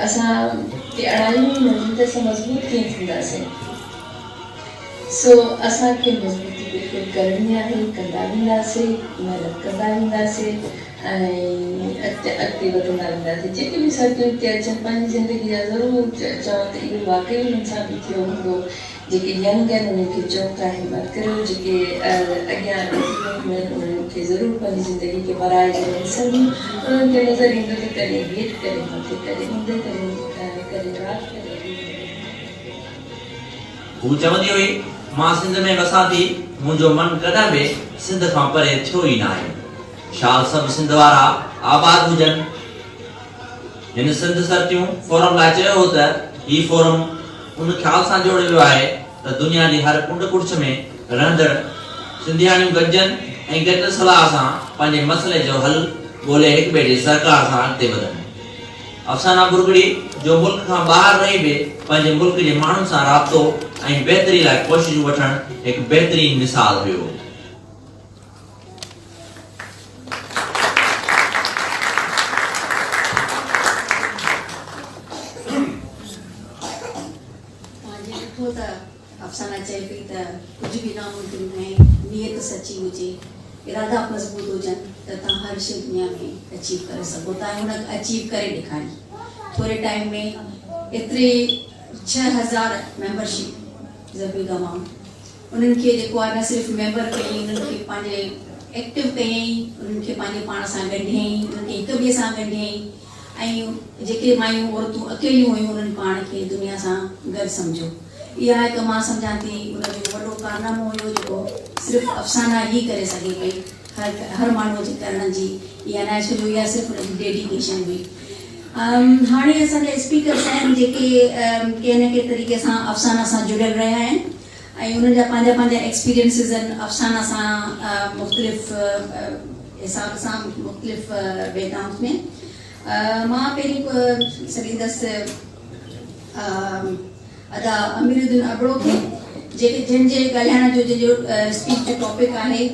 असां अड़ायूं ई न हुजनि त असां मज़बूत कीअं थींदासीं। सो असांखे मज़बूती बिल्कुलु करणी आहे, कंदा वेंदासीं, महिनत कंदा वेंदासीं ऐं अॻिते वधंदा वेंदासीं। जेके बि सर्किल ते अचनि पंहिंजी ज़िंदगी जा ज़रूरु चवनि त इहो वाक़ई हुननि सां बि थियो हूंदो। जेके यंग आहिनि उन्हनि खे चऊं था हिमत करियो, जेके अॻियां उन्हनि खे ज़रूरु पंहिंजी ज़िंदगी खे वराए करे ॾिसंदियूं। उन्हनि खे नज़र ईंदो त कॾहिं हेठि करे मथे करे ऊंधे करे राति करे।
हू चवंदी हुई, मां सिंध में वसां थी, मुंहिंजो मन कॾहिं बि सिंध खां परे थियो ई न आहे। शाल सभु सिंध वारा आबाद हुजनि। हिन सिंध सरतियूं फोरम लाइ चयो हो त ही फोरम उन ख़्याल सां जोड़ियो वियो आहे त दुनिया जी हर कुंड कुड़िछ में रहंदड़ सिंधियाणियूं गॾजनि ऐं गॾ सलाह सां पंहिंजे मसइले जो हल ॻोल्हे हिक ॿिए जी सरकार सां अॻिते वधनि। अफ़साना बुरगड़ी जो मुल्क खां ॿाहिरि रही बि पंहिंजे मुल्क जे माण्हुनि सां राब्तो ऐं बहितरी लाइ कोशिशूं वठणु हिकु बहितरीन मिसाल हुयो।
अफ़साना चए पई त कुझु बि नामुमकिन न आहे, नियत सची हुजे, इरादा मज़बूत हुजनि त तव्हां हर शइ दुनिया में अचीव करे सघो था। ऐं हुन अचीव करे ॾेखारी। थोरे टाइम में एतिरे 6000 मेंबरशिप ज़बी गमाऊं। उन्हनि खे जेको आहे न सिर्फ़ु मेंबर कयईं, उन्हनि खे पंहिंजे एक्टिव कयईं, उन्हनि खे पंहिंजे पाण सां ॻंढियईं, उन्हनि खे हिक ॿिए सां ॻंढियईं। ऐं जेके मायूं औरतूं अकेलियूं हुयूं उन्हनि पाण खे दुनिया सां गॾु सम्झो। इहा हिकु मां सम्झां थी उनजो वॾो कारनामो हुयो जेको सिर्फ़ु अफ़साना ई करे सघे पई। हर माण्हूअ जे करण जी इहा न छो जो इहा सिर्फ़ु उनजी डेडिकेशन हुई। हाणे असांजा स्पीकर्स आहिनि जेके कंहिं न कंहिं तरीक़े सां अफ़साना सां जुड़ियल रहिया आहिनि ऐं उन्हनि जा पंहिंजा पंहिंजा एक्सपीरियंसिस आहिनि अफ़साना सां मुख़्तलिफ़ हिसाब सां मुख़्तलिफ़ बैकग्राउंड में। मां पहिरीं सॾींदसि अदा अमीरुद्दीन अबड़ो खे, जेके जंहिंजे ॻाल्हाइण जो जंहिंजो स्पीच जो टॉपिक आहे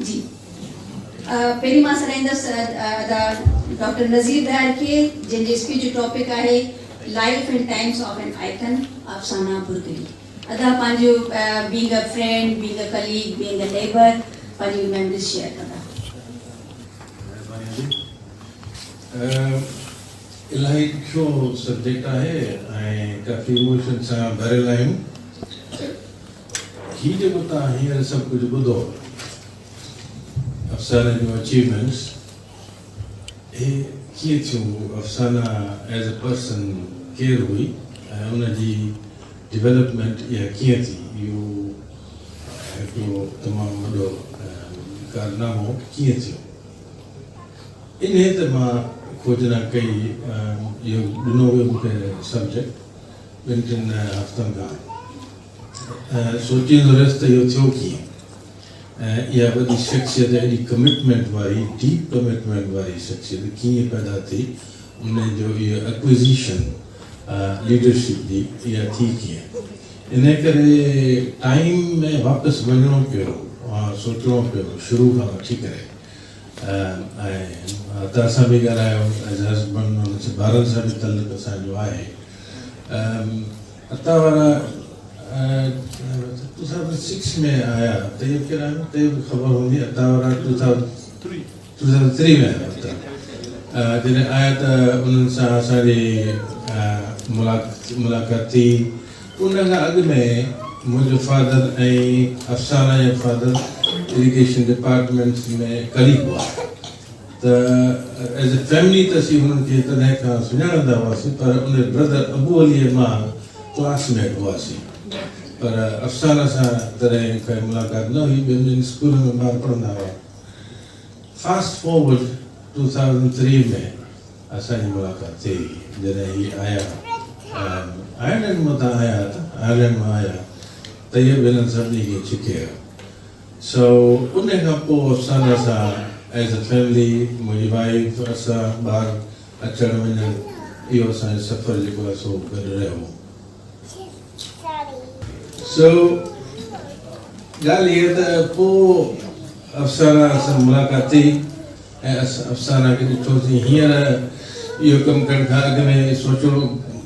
जी। पहिरीं मां सॾाईंदसि अदा डॉक्टर नज़ीर दायर खे, जंहिंजे स्पीच जो टॉपिक आहे life and times of an icon Afsana Bhurgri. अदा पंहिंजो being a friend, being a colleague, being a neighbour पंहिंजी मेमोरीज शेयर कंदा।
इलाही ॾुखियो सब्जेक्ट आहे ऐं काफ़ी इमोशन सां भरियल आहियूं। हीउ जेको तव्हां हींअर सभु कुझु ॿुधो, अफ़साना जूं अचीवमेंट्स, हे कीअं थियूं, अफ़साना एज़ अ पर्सन केरु हुई ऐं उनजी डेवलपमेंट इहा कीअं थी, इहो हिकिड़ो तमामु वॾो कारनामो कीअं थियो। इन ते मां खोजना कई, इहो ॾिनो वियो मूंखे सब्जेक्ट 2-3 हफ़्तनि खां। सोचींदो रहियुसि त इहो थियो कीअं, ऐं इहा वॾी शख़्सियत, एॾी कमिटमेंट वारी, डीप कमिटमेंट वारी शख़्सियत कीअं पैदा थी, उनजो इहो एक्विज़िशन लीडरशिप जी इहा थी कीअं। इन करे टाइम में वापसि वञिणो पियो, सोचणो पियो शुरू खां वठी करे। ऐं अता सां बि ॻाल्हायो, एज़ हस्बैंड, हुन ॿारनि सां बि तल्लुक़ असांजो आहे। अता वारा 2006 में आया, तैयब केरु आहियो, तैयब ख़बर हूंदी। अता वारा 2003 में आया अता। जॾहिं आया त उन्हनि सां असांजी मुलाक़ात थी। उन खां अॻु में मुंहिंजो फादर ऐं अफ़साना जा फादर इरिगेशन डिपार्टमेंट में करीब हुआ, त एज़ अ फैमिली त असीं हुननि खे तॾहिं खां सुञाणंदा हुआसीं, पर उन ब्रदर अबू अलीअ मां क्लासमेट हुआसीं। पर अफ़साना सां तॾहिं काई मुलाक़ात न हुई, ॿियनि स्कूल में ॿार पढ़ंदा हुआ। फास्ट फॉरवर्ड 2003 में असांजी मुलाक़ात थी, जॾहिं हीअ आया, आयरलैंड मां त आया, आयरलैंड मां आया, तैयब हिननि सभिनी खे छिके। सो उन खां पोइ अफ़साना सां एज़ अ फैमिली, मुंहिंजी वाइफ, असां ॿार अचणु वञणु, इहो असांजो सफ़र जेको आहे सो गॾु रहियो। सो ॻाल्हि इहा त पोइ अफ़साना सां मुलाक़ात थी ऐं अफ़साना खे ॾिठोसीं। हींअर इहो कमु करण खां अॻु में सोचणो,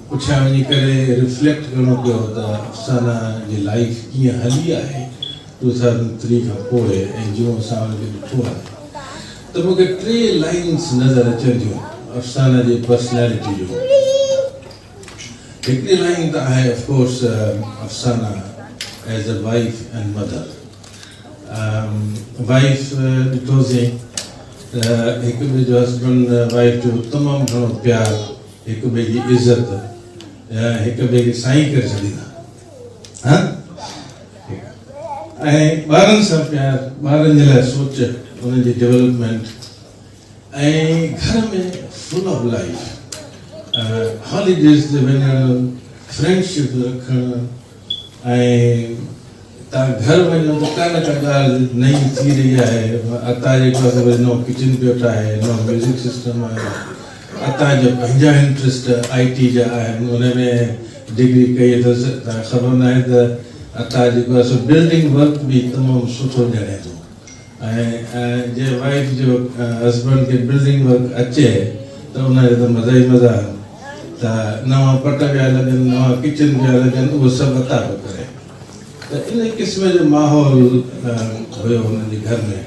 पुठियां वञी करे रिफ्लेक्ट करिणो पियो त अफ़साना जी लाइफ कीअं हली आहे 2003 खां पोइ, ऐं जो असां हुनखे ॾिठो आहे त मूंखे 3 लाइन्स नज़र अचनि थियूं अफ़साना जी पर्सनैलिटी जो। हिकिड़ी लाइन त आहे of course Afsana as a wife and mother. Wife ॾिठोसीं त हिक ॿिए जो हस्बैंड वाइफ जो तमामु घणो प्यारु, हिक ॿिए जी इज़त, हिक ॿिए खे साईं करे छॾींदा, ऐं ॿारनि सां प्यारु, ॿारनि जे लाइ सोच, उन्हनि जी डेवलपमेंट, ऐं घर में फुल ऑफ लाइफ, हॉलीडेज़ ते वञणु, फ्रेंडशिप रखणु, ऐं तव्हां घर वञो त का न का ॻाल्हि नई थी रही आहे। अता जेको आहे वरी नओं किचन पियो ठाहे, नओं म्यूज़िक सिस्टम आहे। अता जा पंहिंजा इंट्रस्ट IT जा आहिनि, उन में डिग्री कई अथसि। तव्हांखे ख़बर न आहे त अता जेको आहे सो बिल्डिंग वर्क बि तमामु सुठो ॼणे थो, ऐं जे वाइफ जो हस्बैंड खे बिल्डिंग वर्क अचे त उनजो त मज़ा ई मज़ा, त नवां पट पिया लॻनि, नवां किचन पिया लॻनि, उहो सभु अता पियो करे। त इन क़िस्म जो माहौल हुयो हुननि जे घर में।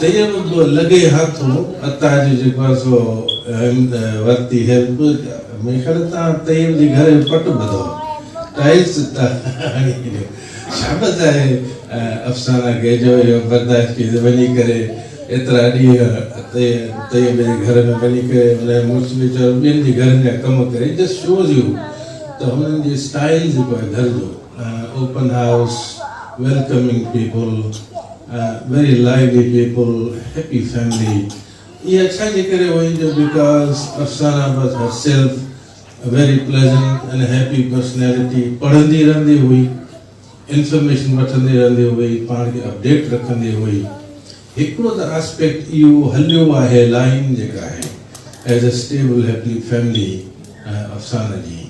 तैयब बि लॻे हथु अता जो जेको आहे सो वरिती हेल्प। मूंखे ख़्याल तव्हां तैयब जे घर जो पट ॿुधो, टाइल्स शाबत आहे अफ़साना खे जो इहो बर्दाश्त कई वञी करे एतिरा ॾींहं तैयब जे घर में वञी करे हुन मुड़ुस वीचारो ॿियनि जे घरनि जा कम करे। जस्ट शोज़ यू त हुननि जी स्टाइल जेको आहे घर जो, ओपन हाउस, वेलकमिंग पीपल, वेरी लाइवली पीपल, हैप्पी फैमिली। इहा छाजे करे हुई जो बिकॉज़ अफ़साना वाज़ herself a very pleasant and happy personality। पढ़ंदी रहंदी हुई, इंफॉर्मेशन वठंदी रहंदी हुई, पाण खे अपडेट रखंदी हुई। हिकिड़ो त एस्पेक्ट इहो हलियो आहे, लाइन जेका आहे as a stable happy family Afsana ji.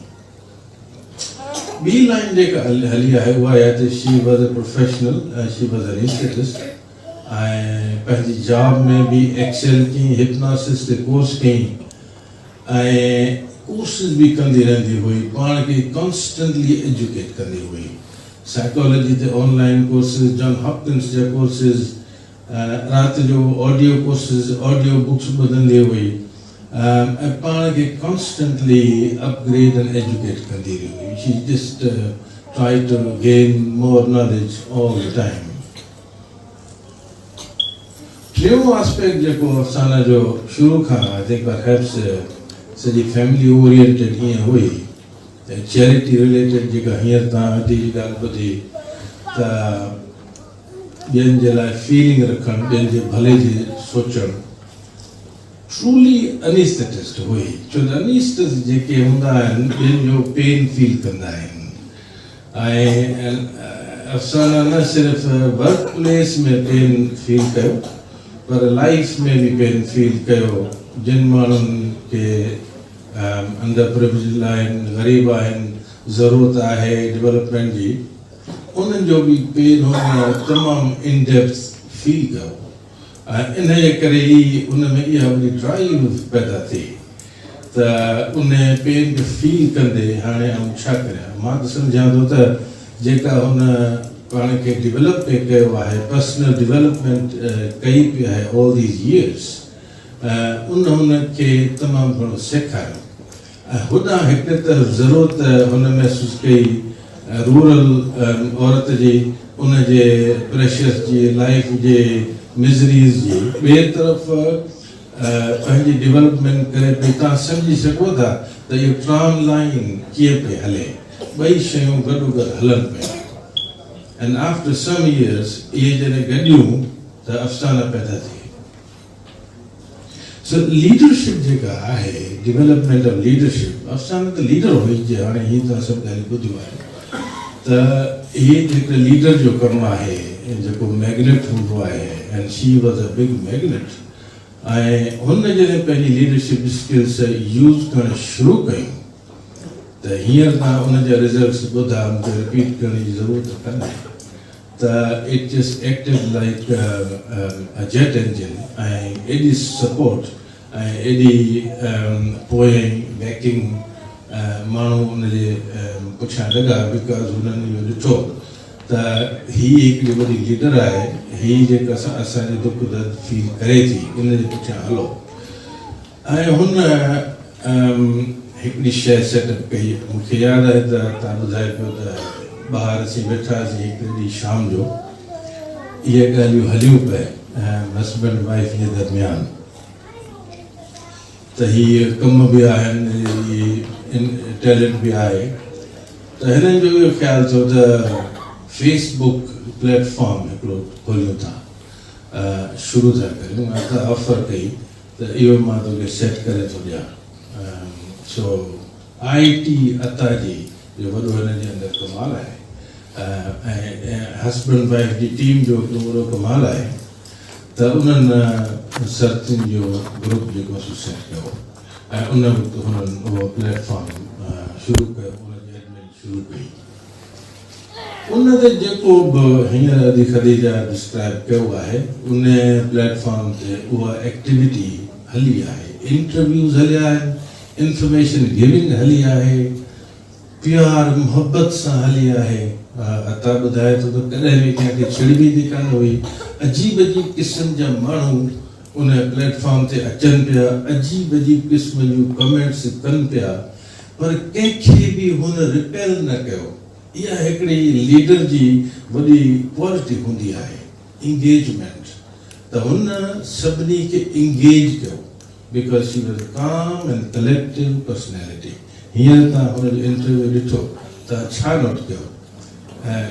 ॿी लाइन जेका हली आहे उहा आहे त she was a professional, she was a researchist, ऐं पंहिंजी जॉब में बि एक्सेल कई, हिप्नोसिस ते कोर्स कई, ऐं कोर्सिस बि कंदी रहंदी हुई, पाण खे कॉन्स्टेंटली एजुकेट कंदी हुई। साइकोलॉजी ते ऑनलाइन कोर्सेस, जॉन हॉपकिंस जा कोर्सेस, रात जो ऑडियो कोर्सेस, ऑडियो बुक्स ॿुधंदी हुई ऐं पाण खे कॉन्स्टेंटली अपग्रेड एंड एजुकेट कंदी रही। She just try to gain more knowledge all the time. टियों एस्पेक्ट जेको अफ़साना जो शुरू खां आई थिंक परहैप्स सॼी फैमिली ओरिएंटेड ईअं हुई, चैरिटी रिलेटेड जेका हींअर तव्हां अॼु जी ॻाल्हि ॿुधी त ॿियनि जे लाइ फीलिंग रखणु, ॿियनि जे भले जी सोचणु, ट्रूली अनिस्थेटिस्ट हुई। छो त अनिस्थेटिस्ट जेके हूंदा आहिनि ॿियनि जो पेन फील कंदा आहिनि ऐं अफ़साना न सिर्फ़ु वर्क प्लेस में पेन फील कयो पर लाइफ में भी पेन फील कयो। जिन माण्हुनि खे अंडर प्रिविलेज आहिनि, ग़रीब आहिनि, ज़रूरत आहे डेवलपमेंट जी, उन्हनि जो बि पेन हुन तमामु इन डेप्थ फील कयो ऐं इन जे करे ई उन में इहा वॾी ड्राइव पैदा थी त उन पेन खे फील कंदे हाणे आउं छा करियां। मां त सम्झां थो त जेका हुन पाण खे डेवलप पे कयो आहे, पर्सनल डेवलपमेंट कई पई आहे ऑल दीज़ इयर्स, उन खे तमामु घणो सेखारियो ऐं होॾां हिकु तरफ़ ज़रूरत हुन महसूसु कई रूरल औरत जी, उन जे प्रेशर्स जी, लाइफ जे मिज़रीज़ जी, ॿिए तरफ़ पंहिंजी डेवलपमेंट करे पई। तव्हां सम्झी सघो था त इहो ट्राम लाइन कीअं पई हले, ॿई शयूं गॾोगॾु हलनि पियूं। एंड आफ्टर सम इयर्स इहे जॾहिं गॾियूं त अफ़साना पैदा थी। सो लीडरशिप जेका आहे, डेवलपमेंट ऑफ लीडरशिप, अफ़साना त लीडर हुई जे हाणे हीअ तव्हां सभु ॻाल्हियूं ॿुधियूं आहिनि त हीअ हिकु लीडर जो कमु आहे जेको मैग्नेट हूंदो आहे and she was a big magnet. ऐं हुन जॾहिं पंहिंजी लीडरशिप स्किल्स यूज़ करणु शुरू कयूं त हींअर तव्हां उन जा रिज़ल्ट्स ॿुधा, मूंखे रिपीट करण जी ज़रूरत कान्हे त it just acted like a jet engine ऐं एॾी सपोर्ट ऐं एॾी पोइ बैकिंग माण्हू उनजे पुठियां लॻा बिकॉज़ हुननि इहो ॾिठो त हीअ हिकिड़ी वॾी लीडर आहे, हीअ जेका असांजे दुख दर्द फील करे थी, इन जे पुठियां हलो। ऐं हुन हिकिड़ी शइ सेटअप कई। मूंखे यादि आहे त तव्हां ॿुधाए पियो त ॿाहिरि असीं वेठासीं हिकु ॾींहुं शाम जो, इहे ॻाल्हियूं हलियूं पिए हस्बैंड वाइफ जे दरमियान त हीअ कम बि आहिनि, टैलेंट बि आहे। त हिननि जो इहो ख़्यालु थियो त फेसबुक प्लेटफॉर्म हिकिड़ो खोलियूं था, शुरू था करियूं। मां त ऑफर कई त इहो मां तोखे सेट करे थो ॾियां। सो IT अता जी जो वॾो हिन जे अंदरि कमाल आहे ऐं हस्बैंड वाइफ जी टीम जो हिकिड़ो वॾो कमाल आहे त उन्हनि सर्तियुनि जो ग्रुप जेको सेट कयो ऐं उन वक़्तु हुननि उहो प्लेटफॉर्म शुरू कयो, उनजी एडमिन शुरू कई। उन ते जेको बि हींअर अॼु खदीजा डिस्क्राइब कयो आहे, उन प्लेटफॉर्म ते उहा एक्टिविटी हली आहे, इंटरव्यूज़ हलिया आहिनि, इंफॉर्मेशन गिविंग हली आहे, प्यार मोहब्बत सां हली आहे। अता ॿुधाए थो त कॾहिं बि कंहिंखे छिड़बी बि कान हुई। अजीब अजीब क़िस्म जा माण्हू उन प्लेटफॉर्म ते अचनि पिया, अजीब अजीब क़िस्म जूं कमेंट्स कनि पिया, पर कंहिंखे बि हुन रिपेल न कयो। इहा हिकिड़ी लीडर जी वॾी क्वालिटी हूंदी आहे, इंगेजमेंट। त हुन सभिनी खे इंगेज कयो बिकॉज़ शी वॉज काम एंड कलेक्टिव पर्सनैलिटी। हींअर तव्हां हुनजो इंटरव्यू ॾिठो त छा नोट कयो,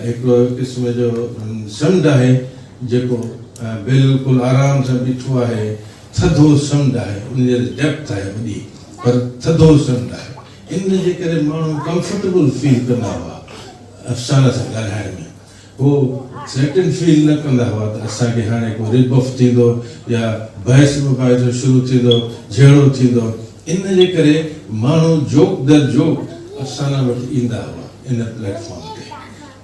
हिकिड़ो क़िस्म जो समुंड आहे जेको बिल्कुलु आराम सां बीठो आहे, थधो समुंड आहे, उनजी डेप्थ आहे वॾी पर थधो समुंड आहे। इन जे करे माण्हू कंफर्टेबल फील कंदा हुआ अफ़साना सां ॻाल्हाइण में। उहो सेकेंड फील न कंदा हुआ त असांखे हाणे को रिप ऑफ थींदो या बहस मुबाहिसो शुरू थींदो, झेड़ो थींदो। इन जे करे माण्हू जोक दर जोक अफ़साना वटि ईंदा हुआ इन प्लेटफॉर्म ते।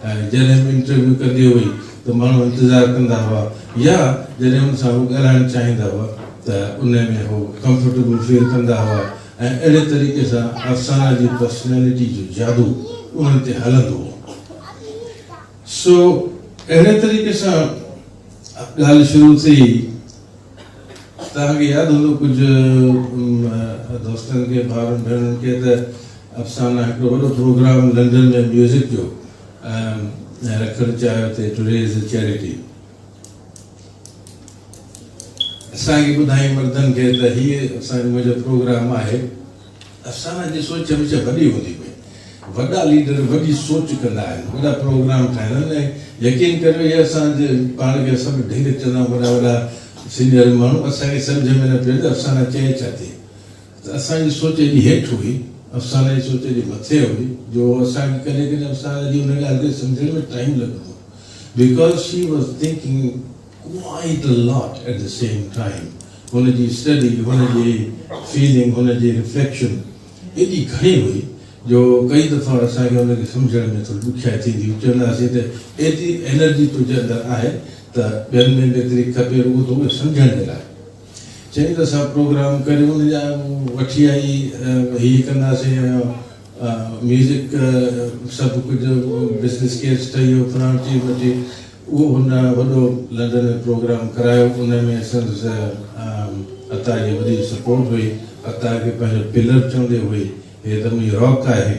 ऐं जॾहिं बि इंटरव्यू कंदी हुई त माण्हू इंतज़ारु कंदा हुआ या जॾहिं हुन सां हू ॻाल्हाइणु चाहींदा हुआ त उन में हू कंफर्टेबल फील कंदा हुआ। ऐं अहिड़े तरीक़े सां अफ़साना जी पर्सनैलिटी जो जादू उन्हनि ते हलंदो हो। सो अहिड़े तरीक़े सां ॻाल्हि शुरू थी। तव्हांखे यादि हूंदो कुझु दोस्तनि खे भाउरनि भेनरुनि खे त अफ़साना हिकिड़ो वॾो प्रोग्राम लंडन में म्यूज़िक जो रखणु चाहियो ते टू रेज़ चैरिटी। असांखे ॿुधाई मर्दनि खे त हीअ असांजो मुंहिंजो प्रोग्राम आहे। अफ़साना जी सोच हमेशह वॾी हूंदी हुई, वॾा लीडर वॾी सोच कंदा आहिनि, वॾा प्रोग्राम ठाहींदा आहिनि। ऐं यकीन करियो इहे असांजे पाण खे सभु ढिंग चवंदा आहियूं वॾा वॾा सीनियर माण्हू, असांखे सम्झ में न पियो त अफ़साना चए छा थी। त असांजी सोच एॾी हेठि हुई, अफ़साना जी सोच एॾी मथे हुई जो असांखे कॾहिं कॾहिं अफ़साना जी हुन ॻाल्हि खे सम्झण में टाइम लॻंदो, because she was thinking quite a lot at the same time. हुनजी स्टडी, हुनजी फीलिंग, हुनजी रिफ्लेक्शन एॾी घणी हुई जो कई दफ़ा असांखे हुनखे सम्झण में थोरी ॾुखियाई थींदी हुई। चवंदासीं त एतिरी एनर्जी तुंहिंजे अंदरि आहे त ॿियनि में बि एतिरी खपे रुॻो तोखे सम्झण जे लाइ। चई त असां प्रोग्राम करे हुनजा वठी आई, हीअ कंदासीं म्यूज़िक सभु कुझु बिज़नेस केस ठही वियो, फलाण चीज वठी उहो हुन वॾो लंडन में प्रोग्राम करायो। उन में संदसि अता जी वॾी सपोर्ट हुई। अता खे पंहिंजो पिलर चवंदे हुई, हे त मुंहिंजी रॉक आहे।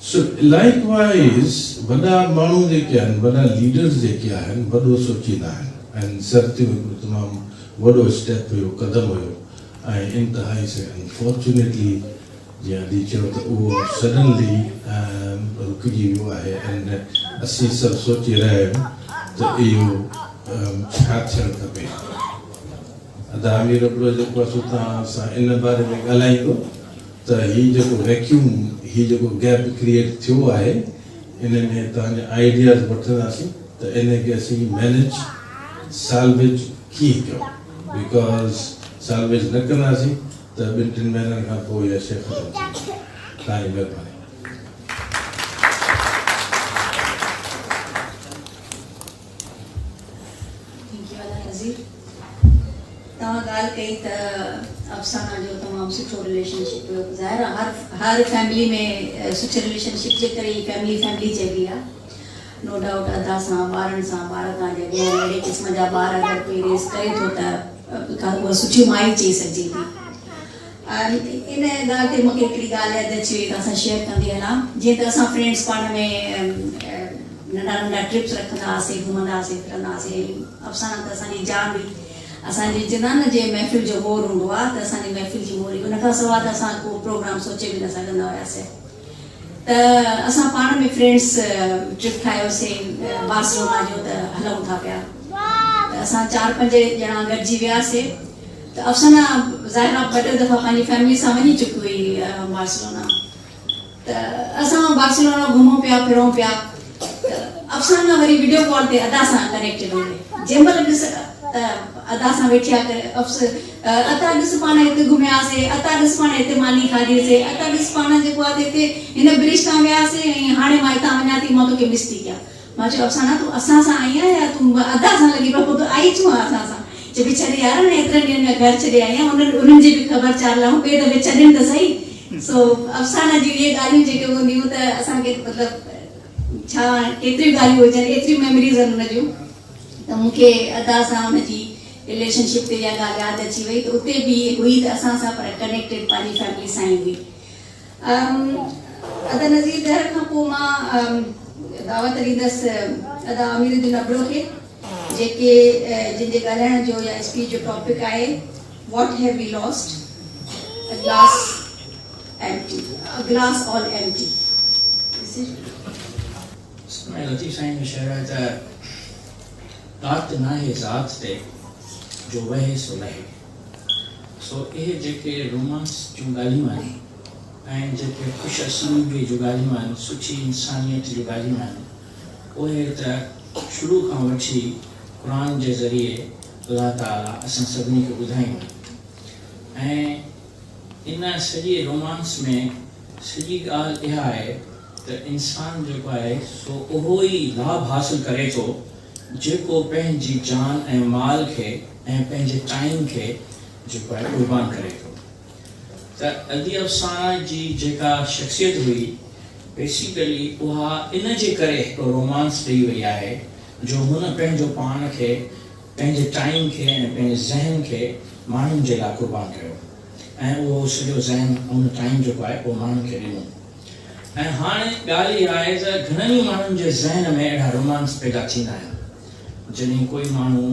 सो लाइकवाइज़ वॾा माण्हू जेके आहिनि, वॾा लीडर्स जेके आहिनि, वॾो सोचींदा आहिनि। ऐं सरती हिकिड़ो तमामु वॾो स्टेप हुयो, क़दम हुयो ऐं इंतिहाई से अनफॉर्चुनेटली जीअं अॼु चयो त उहो सडनली रुकिजी वियो आहे। ऐं असीं सभु सोचे रहिया आहियूं त इहो छा थियणु खपे। अदा अमीर हिकिड़ो जेको आहे सो तव्हां सां इन बारे में ॻाल्हाईंदो त हीउ जेको वैक्यूम, हीउ जेको गैप क्रिएट थियो आहे, इन में तव्हांजा आइडियाज़ वठंदासीं त इन खे असीं मैनेज सालवेज कीअं कयूं, बिकॉज़ सालवेज न कंदासीं त ॿिनि टिनि महीननि खां पोइ इहा शइ ख़तमु थी वेंदी। तव्हांजी महिरबानी।
तव्हां ॻाल्हि कई त अफ़साना जो तमामु सुठो रिलेशनशिप हुयो। ज़ाहिर आहे हर फैमिली में सुठे रिलेशनशिप जे करे ई फैमिली चइबी आहे। नो डाउट अदा सां, ॿारनि सां, ॿार खां जॾहिं अहिड़े क़िस्म जा ॿार अगरि कोई रेस करे थो त उहा सुठी माई चई सघिजे थी। इन ॻाल्हि ते मूंखे हिकिड़ी ॻाल्हि यादि अची वई, तव्हां सां शेयर कंदी हलां। जीअं त असां फ्रेंड्स पाण में नंढा नंढा ट्रिप्स रखंदा हुआसीं, घुमंदा हुआसीं, फिरंदा हुआसीं। अफ़साना त असांजी जान हुई। असांजी चवंदा न जे महफ़िल जो मोर हूंदो आहे त असांजी महफ़िल जी मोर। उन खां सवाइ त असां को प्रोग्राम सोचे बि न सघंदा हुआसीं। त असां पाण में फ्रेंड्स ट्रिप ठाहियोसीं बार्सिलोना जो, त हलूं था पिया। त असां 4-5 ॼणा गॾिजी वियासीं। त अफ़साना ज़ाहिर आहे 2 दफ़ा पंहिंजी फैमिली सां वञी चुकी हुई बार्सिलोना। त असां बार्सिलोना घुमूं पिया, फिरूं पिया। त अफ़साना वरी वीडियो कॉल ते अदा सां कनेक्टेड हुई। जंहिं महिल ॾिस अदा सां वेठी आहे करे अता ॾिस पाण हिते घुमियासीं, अता ॾिस पाण हिते मानी खाधीसीं, अता ॾिस पाण जेको आहे हिते हिन ब्रिज तां वियासीं ऐं हाणे मां हितां वञा थी, मां तोखे मिस थी कयां। मां चयो अफ़साना तूं असां सां आई आहीं या तूं अदा सां लॻी पियो, पोइ तूं आई छो आहे असां सां? चए भई छॾे यार, एतिरनि ॾींहंनि में घर छॾे आई आहियां, उन्हनि जी बि ख़बर चार लाहूं, ॿिए दफ़े छॾनि त सही। सो अफ़साना जी इहे ॻाल्हियूं जेके हूंदियूं त असांखे मतिलबु छा केतिरियूं ॻाल्हियूं हुजनि, एतिरियूं मेमरीज़ आहिनि हुन जूं। त मूंखे अदा सां हुनजी रिलेशनशिप ते इहा ॻाल्हि यादि अची वई त उते बि हुई त असां सां पर कनेक्टेड पंहिंजी फैमिली सां ई हुई। अदा नज़ीर दहर खां पोइ मां दावत ॾींदसि अदा अमीरुद्दीन अबड़ो खे, जेके जिन जे ॻाल्हाइण जो या स्पीच जो टॉपिक आहे what have we lost, a glass all empty.
मैं लतीफ़ साईं में शेर है त रात ना है ज़ात ते जो वहे सो लहे। सो ये जेके रोमांस जो ॻाल्हियूं आहिनि ऐं जेके ख़ुशि असलूबी जो ॻाल्हियूं आहिनि, सुठी इंसानियत जो ॻाल्हियूं आहिनि, उहे त शुरू खां वठी क़ुरान जे ज़रिए अल्लाह ताला असां सभिनी खे ॿुधायूं। ऐं इन सॼे रोमांस में सॼी ॻाल्हि इहा आहे त इंसान जेको आहे सो उहो ई लाभ हासिल करे थो जेको पंहिंजी जान ऐं माल खे ऐं पंहिंजे टाइम खे जेको आहे कुर्बान करे थो। त अदी अफ़साना जी जेका शख़्सियत हुई बेसिकली उहा इन जे करे हिकिड़ो रोमांस ॾेई वई आहे जो हुन पंहिंजो पाण खे, पंहिंजे टाइम खे ऐं पंहिंजे ज़हन खे माण्हुनि जे लाइ क़ुर्बान कयो ऐं उहो सॼो ज़हन उन टाइम जेको आहे उहो माण्हुनि खे ॾिनो। ऐं हाणे ॻाल्हि इहा आहे त घणनि ई माण्हुनि जे ज़हन में अहिड़ा रोमांस पैदा थींदा आहिनि। जॾहिं कोई माण्हू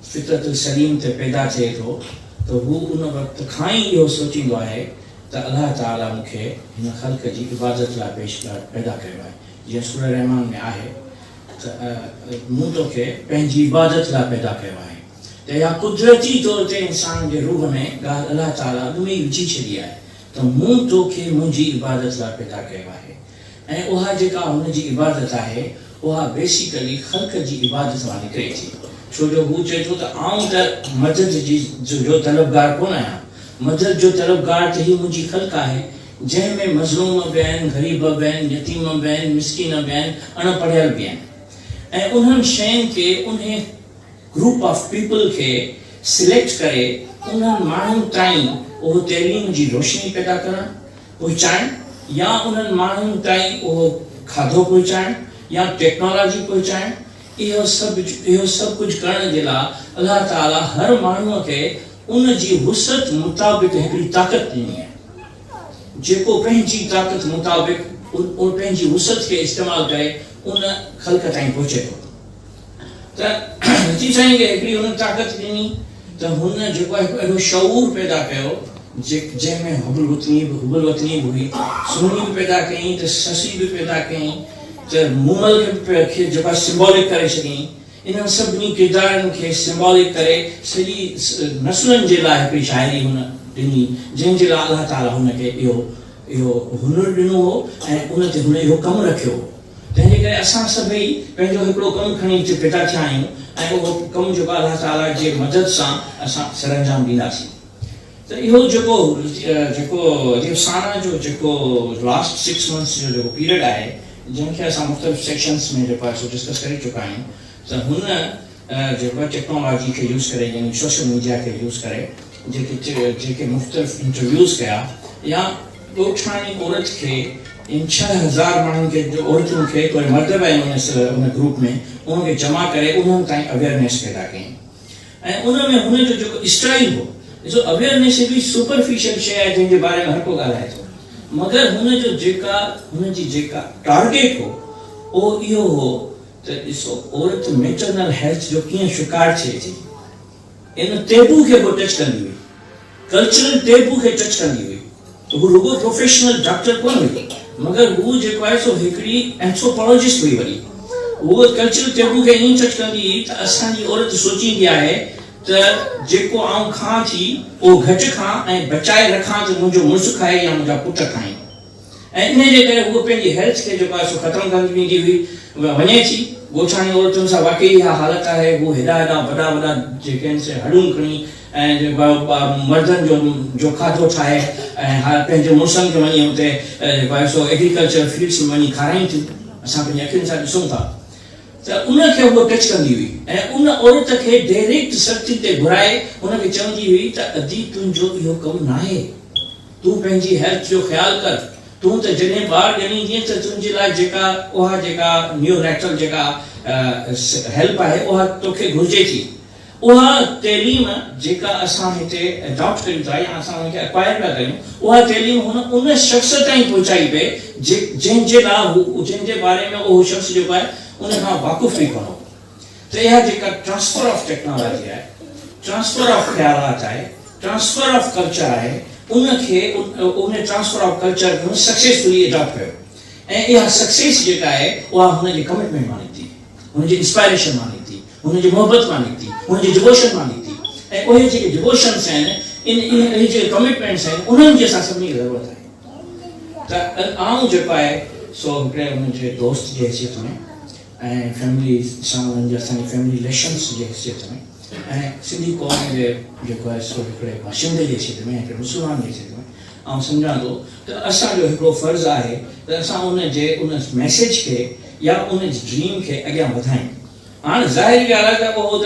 फितरत सलीम ते पैदा थिए थो त हू उन वक़्त खां ई इहो सोचींदो आहे त अलाह ताला मूंखे हिन ख़ल्क़ जी इबादत लाइ पैदा कयो आहे। जीअं सूरह रहमान में आहे त मूं तोखे पंहिंजी इबादत लाइ पैदा कयो आहे। त इहा कुदरती तौर ते इंसान जे रूह में ॻाल्हि अलाह ताला अॻु में ई विझी छॾी आहे त मूं तोखे मुंहिंजी इबादत लाइ पैदा कयो आहे। ऐं उहा जेका हुनजी इबादत आहे उहा बेसिकली ख़ल्क़ जी इबादत मां निकिरे थी। छो जो हू चए थो त आऊं त मदद जी जो तलबगार कोन आहियां, मदद जो तलबगार त ही मुंहिंजी ख़ल्क़ आहे जंहिंमें मज़लूम बि आहिनि, ग़रीब बि आहिनि, यतीम बि आहिनि, मिसकीन बि आहिनि, अणपढ़ियल बि आहिनि। ऐं उन्हनि शयुनि खे, उन ग्रुप ऑफ पीपल खे सिलेक्ट करे उन्हनि माण्हुनि ताईं उहो तइलीम जी रोशनी पैदा करणु, पहुचाइणु, या उन्हनि माण्हुनि ताईं उहो खाधो पहुचाइणु या टेक्नोलॉजी पहुचाइणु, इहो सभु कुझु करण जे लाइ अलाह ताला हर माण्हूअ खे उन जी वुसअत मुताबिक़ हिकिड़ी ताक़त ॾिनी आहे, जेको पंहिंजी ताक़त मुताबिक़ पंहिंजी वुसअत खे इस्तेमालु करे उन ख़ल्क़ ताईं पहुचे थो। त नथी साईं खे हिकिड़ी हुन ताक़त ॾिनी त हुन जेको आहे अहिड़ो शऊर पैदा कयो जंहिंमें हुबल वतनी बि हुई, सुनी बि पैदा कयईं, त ससी बि पैदा कयईं, त मुमल खे जेको आहे सिंबॉलिक करे छॾियईं। इन्हनि सभिनी किरदारनि खे सिंबॉलिक करे सॼी नस्लनि जे लाइ हिकिड़ी शाइरी हुन ॾिनी, जंहिंजे लाइ अलाह ताला हुनखे इहो हुनुर ॾिनो हो ऐं उन ते हुन इहो कमु रखियो हो। तंहिंजे करे असां सभई पंहिंजो हिकिड़ो कमु खणी हिते पैदा थिया आहियूं ऐं उहो कमु जेको अलाह ताला जे मदद सां असां सरअंजाम ॾींदासीं। त इहो जेको रिफ़साना जो जेको लास्ट 6 months जो जेको पीरियड आहे, जंहिंखे असां मुख़्तलिफ़ सेक्शन्स में जेको आहे सो डिस्कस करे चुका आहियूं, त हुन जेको आहे टेक्नोलॉजी खे यूज़ करे, यानी सोशल मीडिया खे यूज़ करे जेके मुख़्तलिफ़ इंटरव्यूज़ कया या ॻोठाणी औरत खे इन 6000 माण्हुनि खे, औरतुनि खे, कोई मर्द बि आहिनि उन ग्रुप में, उनखे जमा करे उन्हनि ताईं अवेयरनेस पैदा कयईं। ऐं उन में हुनजो जेको स्टाइल हो, ॾिसो अवेयरनेस हिकिड़ी सुपरफिशियल शइ आहे जंहिंजे बारे में हर को ॻाल्हाए थो, मगर हुनजी जेका टारगेट हो उहो इहो हो त ॾिसो औरत मेटरनल हेल्थ जो कीअं शिकार थिए थी, इन टेबू खे वो टच कंदी हुई, कल्चरल टेबू खे टच कंदी हुई। त हू रुगो प्रोफेशनल डॉक्टर कोन हुई, मगर हू जेको आहे सो हिकिड़ी एंथ्रोपोलॉजिस्ट हुई। वरी उहो कल्चरल टेबू खे ईअं टच कंदी हुई त असांजी औरत सोचींदी आहे त जेको आऊं खां थी उहो घटि खां ऐं बचाए रखां त मुंहिंजो मुड़ुसु खाए या मुंहिंजा पुट खाइनि। ऐं इन जे करे उहो पंहिंजी हेल्थ खे जेको आहे सो ख़तमु कंदी वेंदी हुई, वञे थी। ॻोठाणी औरतुनि सां वाक़ई इहा हालत आहे, हू हेॾा वॾा जेके आहिनि से हड़ूं खणी ऐं मर्दनि जो खाधो ठाहे ऐं पंहिंजे मुड़ुसनि खे वञी हुते जेको आहे सो एग्रीकल्चर फील्ड्स में वञी खाराइनि थियूं, असां पंहिंजी अखियुनि सां ॾिसूं था। त उनखे उहो टच कंदी हुई ऐं उन औरत खे डायरेक्ट सख़्ती ते घुराए उनखे चवंदी हुई त अदी तुंहिंजो इहो कमु न आहे, तूं पंहिंजी हेल्थ जो ख़्यालु कर, तूं त जॾहिं ॿार ॼणींदीअं त तुंहिंजे लाइ जेका न्यूरोनैटल जेका हेल्प आहे उहा तोखे घुरिजे थी। उहा तइलीम जेका असां हिते एडॉप्ट कयूं था या असां हुनखे एक्वायर पिया कयूं, उहा तइलीम उन शख़्स ताईं पहुचाई पए जंहिंजे बारे में उहो शख़्स जेको आहे उन खां वाक़ुफ़ बि कोन हो। त इहा जेका ट्रांसफर ऑफ टेक्नोलॉजी आहे, ट्रांसफर ऑफ ख़्यालात आहे, ट्रांसफर ऑफ कल्चर आहे, उनखे उन ट्रांसफर ऑफ कल्चर खे सक्सेसफुली एडॉप्ट कयो। ऐं इहा सक्सेस जेका आहे उहा हुनजी कमिटमेंट मां निकिती, हुनजी इंस्पायरेशन मां निकिती, हुनजी मोहबत मां निकिती, हुनजी डिवोशन मां निकिती। ऐं उहे जेके डिवोशन्स आहिनि, इन जेके कमिटमेंट्स आहिनि, उन्हनि जी असां सभिनी खे ज़रूरत आहे। त आऊं जेको आहे सो हिकिड़े हुनजे दोस्त जे हैसियत में ऐं फैमिली सां उन्हनि जे असांजी फैमिली रिलेशन्स जे हैसियत में ऐं सिंधी कौम जे जेको आहे सो हिकिड़े बाशिंदे जे हैसियत में, हिकिड़े मुस्लमान जे हैसियत में ऐं सम्झां थो त असांजो हिकिड़ो फ़र्ज़ु आहे त असां उन मैसेज खे या उन ड्रीम खे अॻियां वधायूं। हाँ ज़ाहिर ॻाल्हि आहे त उहो त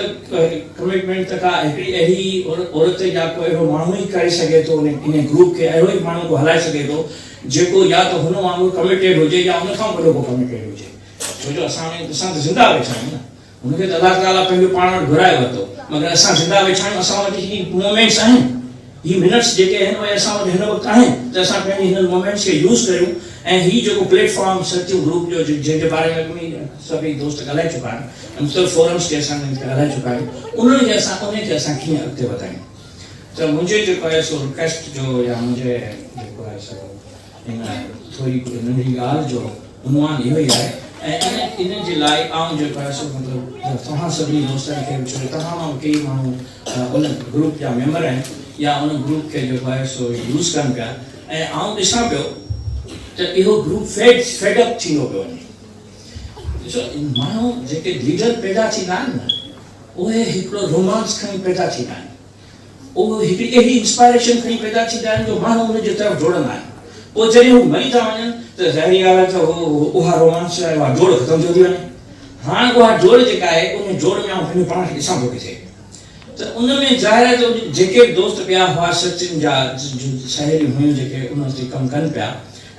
कमिटमेंट त का हिकिड़ी अहिड़ी औरत या को अहिड़ो माण्हू ई करे सघे थो इन ग्रुप खे अहिड़ो ई माण्हू को हलाए सघे थो जेको या त हुन माण्हू कमिटेड हुजे या उन खां वॾो को कमिटेड हुजे। छो जो असां त ज़िंदा वेठा आहियूं न, हुनखे त अलाह ताला पंहिंजो पाण वटि घुराए वरितो, मगर असां ज़िंदा वेठा आहियूं, असां वटि ही मोमेंट्स आहिनि, ही मिनट्स जेके आहिनि उहे असां वटि हिन वक़्तु आहिनि, त असां पंहिंजे हिन मोमेंट्स खे यूज़ करियूं। ऐं ही जेको प्लेटफॉर्म सत्यू ग्रुप जो जंहिंजे बारे में सभई दोस्त ॻाल्हाए चुका आहिनि, मुख़्तलिफ़ फोरम्स ते असां ॻाल्हाए चुका आहियूं, उन्हनि खे असां कीअं अॻिते वधायूं। त मुंहिंजे जेको आहे सो रिक्वेस्ट जो या मुंहिंजे जेको आहे सो इन थोरी नंढी ॻाल्हि जो उनवान इहो ई आहे। ऐं इन जे लाइ आउं जेको आहे सो मतिलबु तव्हां सभिनी दोस्तनि खे छो तव्हां मां कई माण्हू उन ग्रुप जा मेंबर आहिनि या उन ग्रुप खे जेको आहे सो यूज़ कनि पिया, ऐं आउं ॾिसां पियो त इहो ग्रुप फेडअप थींदो पियो वञे। ॾिसो माण्हू जेके लीडर पैदा थींदा आहिनि न, उहे हिकिड़ो रोमांस खणी पैदा थींदा आहिनि, उहे हिकिड़ी अहिड़ी इंस्पायरेशन खणी पैदा थींदा आहिनि जो माण्हू उनजे तरफ़ जोड़ंदा आहिनि। पोइ जॾहिं हू मरी था वञनि त ज़ाहिरी ॻाल्हि आहे त उहा रोमांस आहे, उहा जोड़ ख़तमु थी वञे। हाणे उहा जोड़ जेका आहे उन जोड़ में पंहिंजे पाण खे ॾिसां थो किथे, त उन में ज़ाहिर आहे त जेके दोस्त पिया हुआ सचिन जा साहेड़ियूं हुयूं जेके उन ते कमु कनि पिया,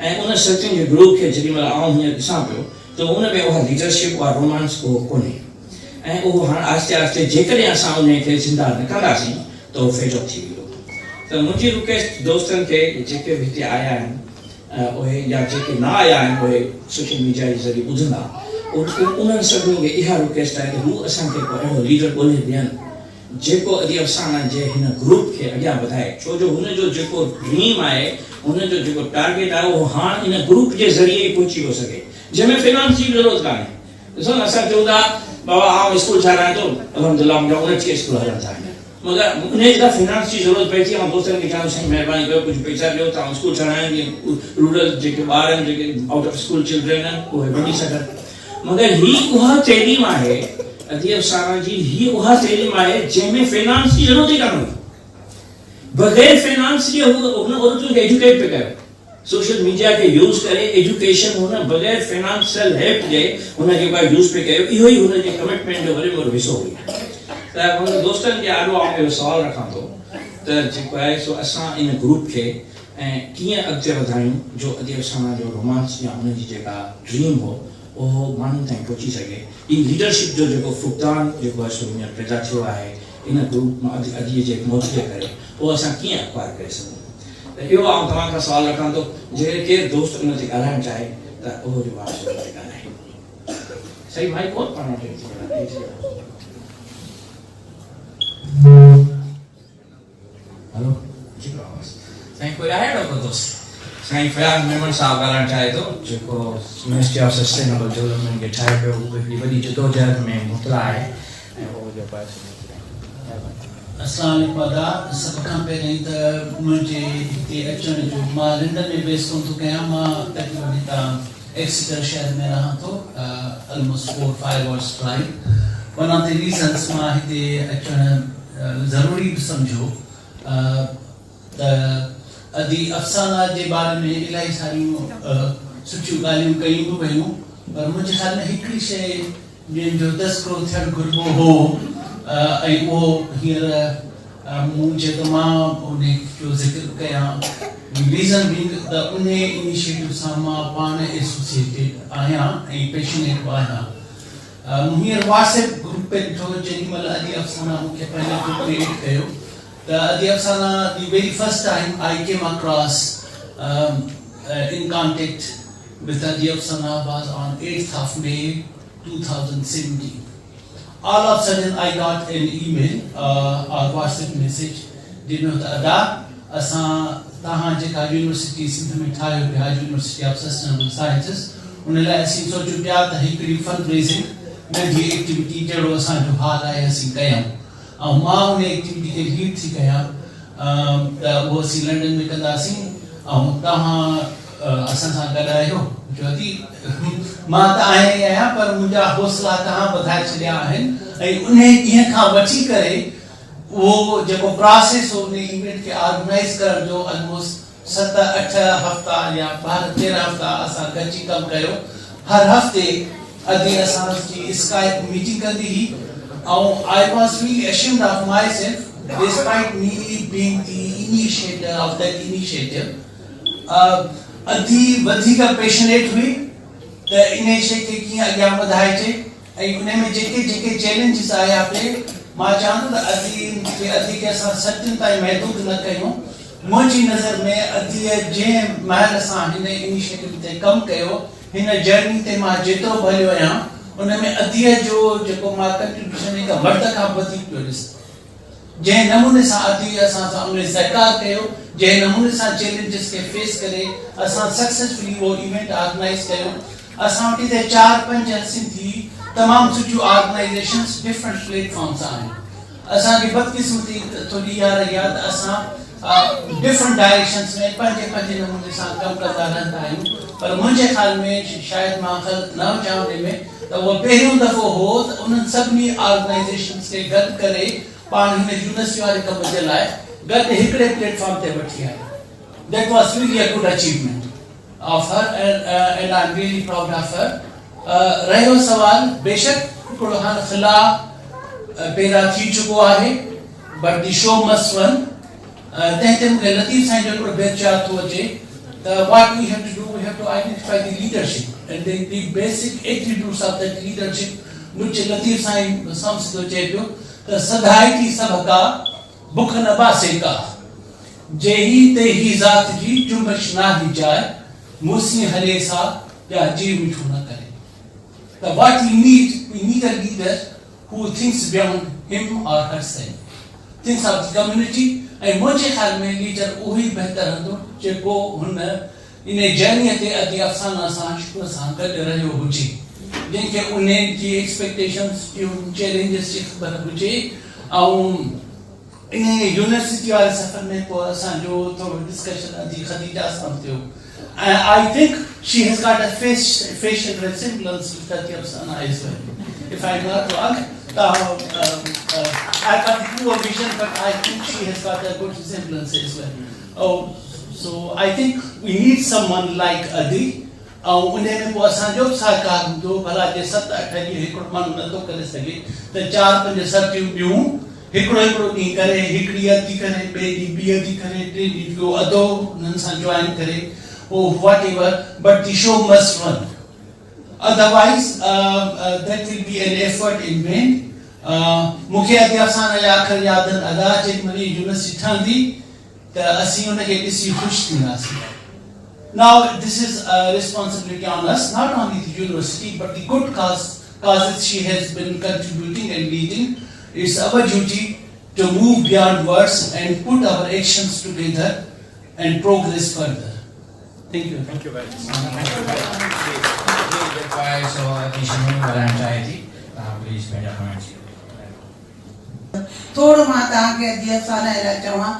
ऐं उन सचिन जे ग्रुप खे जेॾी महिल आउं हीअं ॾिसां पियो त उन में उहा लीडरशिप उहा रोमांस उहो कोन्हे। ऐं उहो हाणे आहिस्ते आहिस्ते जेकॾहिं असां उन खे ज़िंदा न कंदासीं त उहो फेडअप थी वियो। त मुंहिंजी रिक्वेस्ट दोस्तनि खे जेके बि हिते आया आहिनि उहे या जेके न आया आहिनि उहे सोशल मीडिया जे ज़रिए ॿुधंदा, उन्हनि सभिनी खे इहा रिक्वेस्ट आहे त हू असांखे को अहिड़ो लीडर ॻोल्हे ॾियनि जेको अॼु अफ़साना जे हिन ग्रुप खे अॻियां वधाए। छो जो हुनजो जेको ड्रीम आहे, हुनजो जेको टारगेट आहे उहो हाणे इन ग्रुप जे ज़रिए ई पहुची थो सघे, जंहिंमें फाइनेंस जी ज़रूरत कान्हे। ॾिसो न असां चऊं था बाबा आउं स्कूल ठाहिरायां थो, अल्हम्दुलिल्लाह मुंहिंजा 29 स्कूल हलनि था, मगर उन जे लाइ फाइनेंस जी ज़रूरत पए थी। ऐं दोस्तनि खे चवां साईं महिरबानी कयो कुझु पैसा ॾियो त स्कूल ठाहिरायां, जीअं रूरल जेके ॿार आहिनि जेके आउट ऑफ स्कूल चिल्ड्रेन आहिनि उहे वञी सघनि। मगर ही उहा तइलीम आहे अदी अफ़साना जी, ही उहा तइलीम आहे जंहिंमें फाइनेंस जी ज़रूरत ई कान हुई। बग़ैर फाइनेंस जे हुन औरतुनि खे एजुकेट पिया कयो, सोशल मीडिया के यूज़ करे एजुकेशन हुन बग़ैर फाइनेंशियल हेल्प जे हुनखे का यूज़ पे कयो। इहो ई हुनजे कमिटमेंट जो वॾे में वॾो हिसो हुई। त हुन दोस्तनि खे आॾो आउं सवाल रखां थो त जेको आहे सो असां इन ग्रुप खे ऐं कीअं अॻिते वधायूं जो अॼु असांजो रोमांस या हुनजी जेका ड्रीम हो उहो माण्हुनि ताईं पहुची सघे। ई लीडरशिप जो जेको फुक़दान जेको आहे सो हींअर पैदा थियो आहे इन ग्रुप मां अॼु जे मौत जे करे, उहो असां कीअं अख़बार करे सघूं। त इहो आउं तव्हां खां सवाल रखां थो, जॾहिं केरु दोस्त उन ते ॻाल्हाइणु चाहे त उहो जवाबु ॻाल्हाए। सही भाई कोन पाण वटि हेलो साईं कोई आहे न को दोस्त? साईं फयाज़ मेमन साहब ॻाल्हाइणु चाहे थो, जेको मिनिस्ट्री ऑफ सस्टेनेबल डेवलपमेंट खे ठाहे पियो, उहो हिकिड़ी वॾी जदोजहद में मुबतला आहे ऐं उहो जेको आहे
अस्सलाम वालेकुम। सभ खां पहिरीं त मुंहिंजे हिते अचण जो, मां लंडन में बेस कोन थो कयां, मां तक़रीबन हितां एक्सीटर शहर में रहां थो, almost 4-5 hours drive. One of the reasons मां हिते अचणु ज़रूरी बि सम्झो त अदी अफ़साना जे बारे में इलाही सारियूं सुठियूं ॻाल्हियूं कयूं बि वयूं, पर मुंहिंजे ख़्याल में हिकिड़ी शइ जंहिंजो तस्करो थियणु घुरिबो हो ऐं उहो हींअर मूं चयो त मां उन जो ज़िक्र कयां। रीज़न बि त उन इनिशिएटिव सां मां पाण एसोसिएटेड आहियां ऐं पैशनेट बि आहियां। हींअर व्हाट्सएप ग्रुप पे ॾिठो जेॾी महिल अदी अफ़साना मूंखे पंहिंजो ग्रुप क्रिएट कयो त अदी Afsana the very first time I came across in contact with Adi Afsana was on 8th of May 2017. All of a sudden I got an email or WhatsApp message जिन में अदा असां तहां जेका यूनिवर्सिटी सिंध में ठाहियो पिया यूनिवर्सिटी ऑफ सस्टेनेबल साइंसिस उन लाइ असीं सोचियो पिया त हिकिड़ी फंड रेज़िंग नंढी एक्टिविटी जहिड़ो असांजो हाल आहे असीं कयूं ऐं मां उन एक्टिविटी खे लीड थी कयां त उहो असीं लंडन में कंदासीं ऐं तव्हां असां सां ॻाल्हायो। चयो थी मां त आहियां ई आहियां पर मुंहिंजा हौसला तव्हां वधाए छॾिया आहिनि ऐं उन ॾींहं खां वठी करे उहो जेको प्रोसेस हो उन इवेंट खे ऑर्गेनाइज़ करण जो ऑलमोस्ट 7-8 हफ़्ता या 12-13 हफ़्ता असां गॾिजी कमु कयो। हर हफ़्ते अदी असां जी स्काइप मीटिंग कंदी ही and I was really ashamed of myself despite me being the initiator of that initiative. अदी वधीक पैशनेट हुई त इन शइ खे कीअं अॻियां वधाइजे ऐं उन में जेके जेके चैलेंजिस आया पे मां चाहींदो त अदी खे असां सचिन ताईं महदूद न कयूं। मुंहिंजी नज़र में अदीअ जंहिं महिल असां हिन इनिशिएटिव ते कमु कयो हिन जर्नी ते मां जेतिरो बि हलियो आहियां उन में अदीअ जो जेको मां कंट्रीब्यूशन हिकु मर्द खां वधीक पियो ॾिसां। जंहिं नमूने सां अदीअ असां सां उन सहकार कयो, जंहिं नमूने सां चैलेंजिस खे फेस करे असां सक्सेसफुली उहो इवेंट ऑर्गेनाइज़ कयो। असां वटि हिते 4-5 सिंधी तमामु सुठियूं ऑर्गेनाइज़ेशन्स डिफरेंट प्लेटफॉर्म्स आहिनि। असांजी बदकिस्मती थोरी याद असां डिफरेंट डायरेक्शंस में पंहिंजे नमूने सां कमु कंदा रहंदा आहियूं। पर मुंहिंजे ख़्याल में शायदि मां ग़लति न हुजां उन में त उहो पहिरियों दफ़ो हो त उन्हनि सभिनी ऑर्गेनाइज़ेशन्स खे गॾु करे पाण हिन यूनिवर्सिटी वारे कम जे लाइ गॾु हिकिड़े प्लेटफॉर्म ते वठी आया। That was really a good achievement of her and I am really proud of her. रहियो सवाल बेशक हिकिड़ो हाणे ख़िला पैदा थी चुको आहे but the show must run. तंहिं मूंखे लतीफ़ साईं जो हिकिड़ो बेचार थो अचे त what we have to do, we have to identify the leadership and the basic attributes of that leadership which Latif साईं समझ चए पियो त सदाई थी सबका बुख न बासे का जेही ते ही ज़ात जी जुम्बश ना ही जाए मूसी हले सा या जी मिठू न करे। त what we need a leader who thinks beyond him or herself, thinks of the community। ऐं मुंहिंजे ख़्याल में लीडर उहो ई बहितर हूंदो जेको हुन इन जर्नीअ ते अदी अफ़साना सां शुक्र सां गॾु रहियो हुजे, जंहिंखे उन जी एक्सपेक्टेशन्स जूं चैलेंजिस जी ख़बर हुजे। ऐं इन यूनिवर्सिटी वारे सफ़र में पोइ असांजो थोरो डिस्कशन अदी ख़दीजा सां थियो। I think she has got a facial resemblance to Tati Afsana as well, if I'm not wrong. I got the poor vision, but I think she has got a good resemblance as well. Oh, so I think we need someone like Adi. उन में पोइ असांजो बि सहकार हूंदो भला जे 7-8 ॾींहं हिकिड़ो माण्हू नथो करे सघे त 4-5 सर्टियूं ॿियूं हिकिड़ो ॾींहुं करे, हिकिड़ी अधी करे, ॿिए ॾींहुं ॿी अधी करे, टे ॾींहुं ॿियो अधो हुननि सां जॉइन करे or whatever, but the show must run. Otherwise, that will be an effort in vain. मूंखे अदी अफ़साना जा आख़िर यादि अदा जेॾी महिल यूनिवर्सिटी ठहंदी त असीं हुनखे ॾिसी ख़ुशि थींदासीं। Now this is a responsibility on us, not only the university but the good causes she has been contributing and leading. It's our duty to move beyond words and put our actions together and progress further. Thank you.
Thank you very much. Thank you very much. So additional anxiety, please make a comment.
थोड़ो मां तव्हांखे अदी अफ़साना लाइ चवां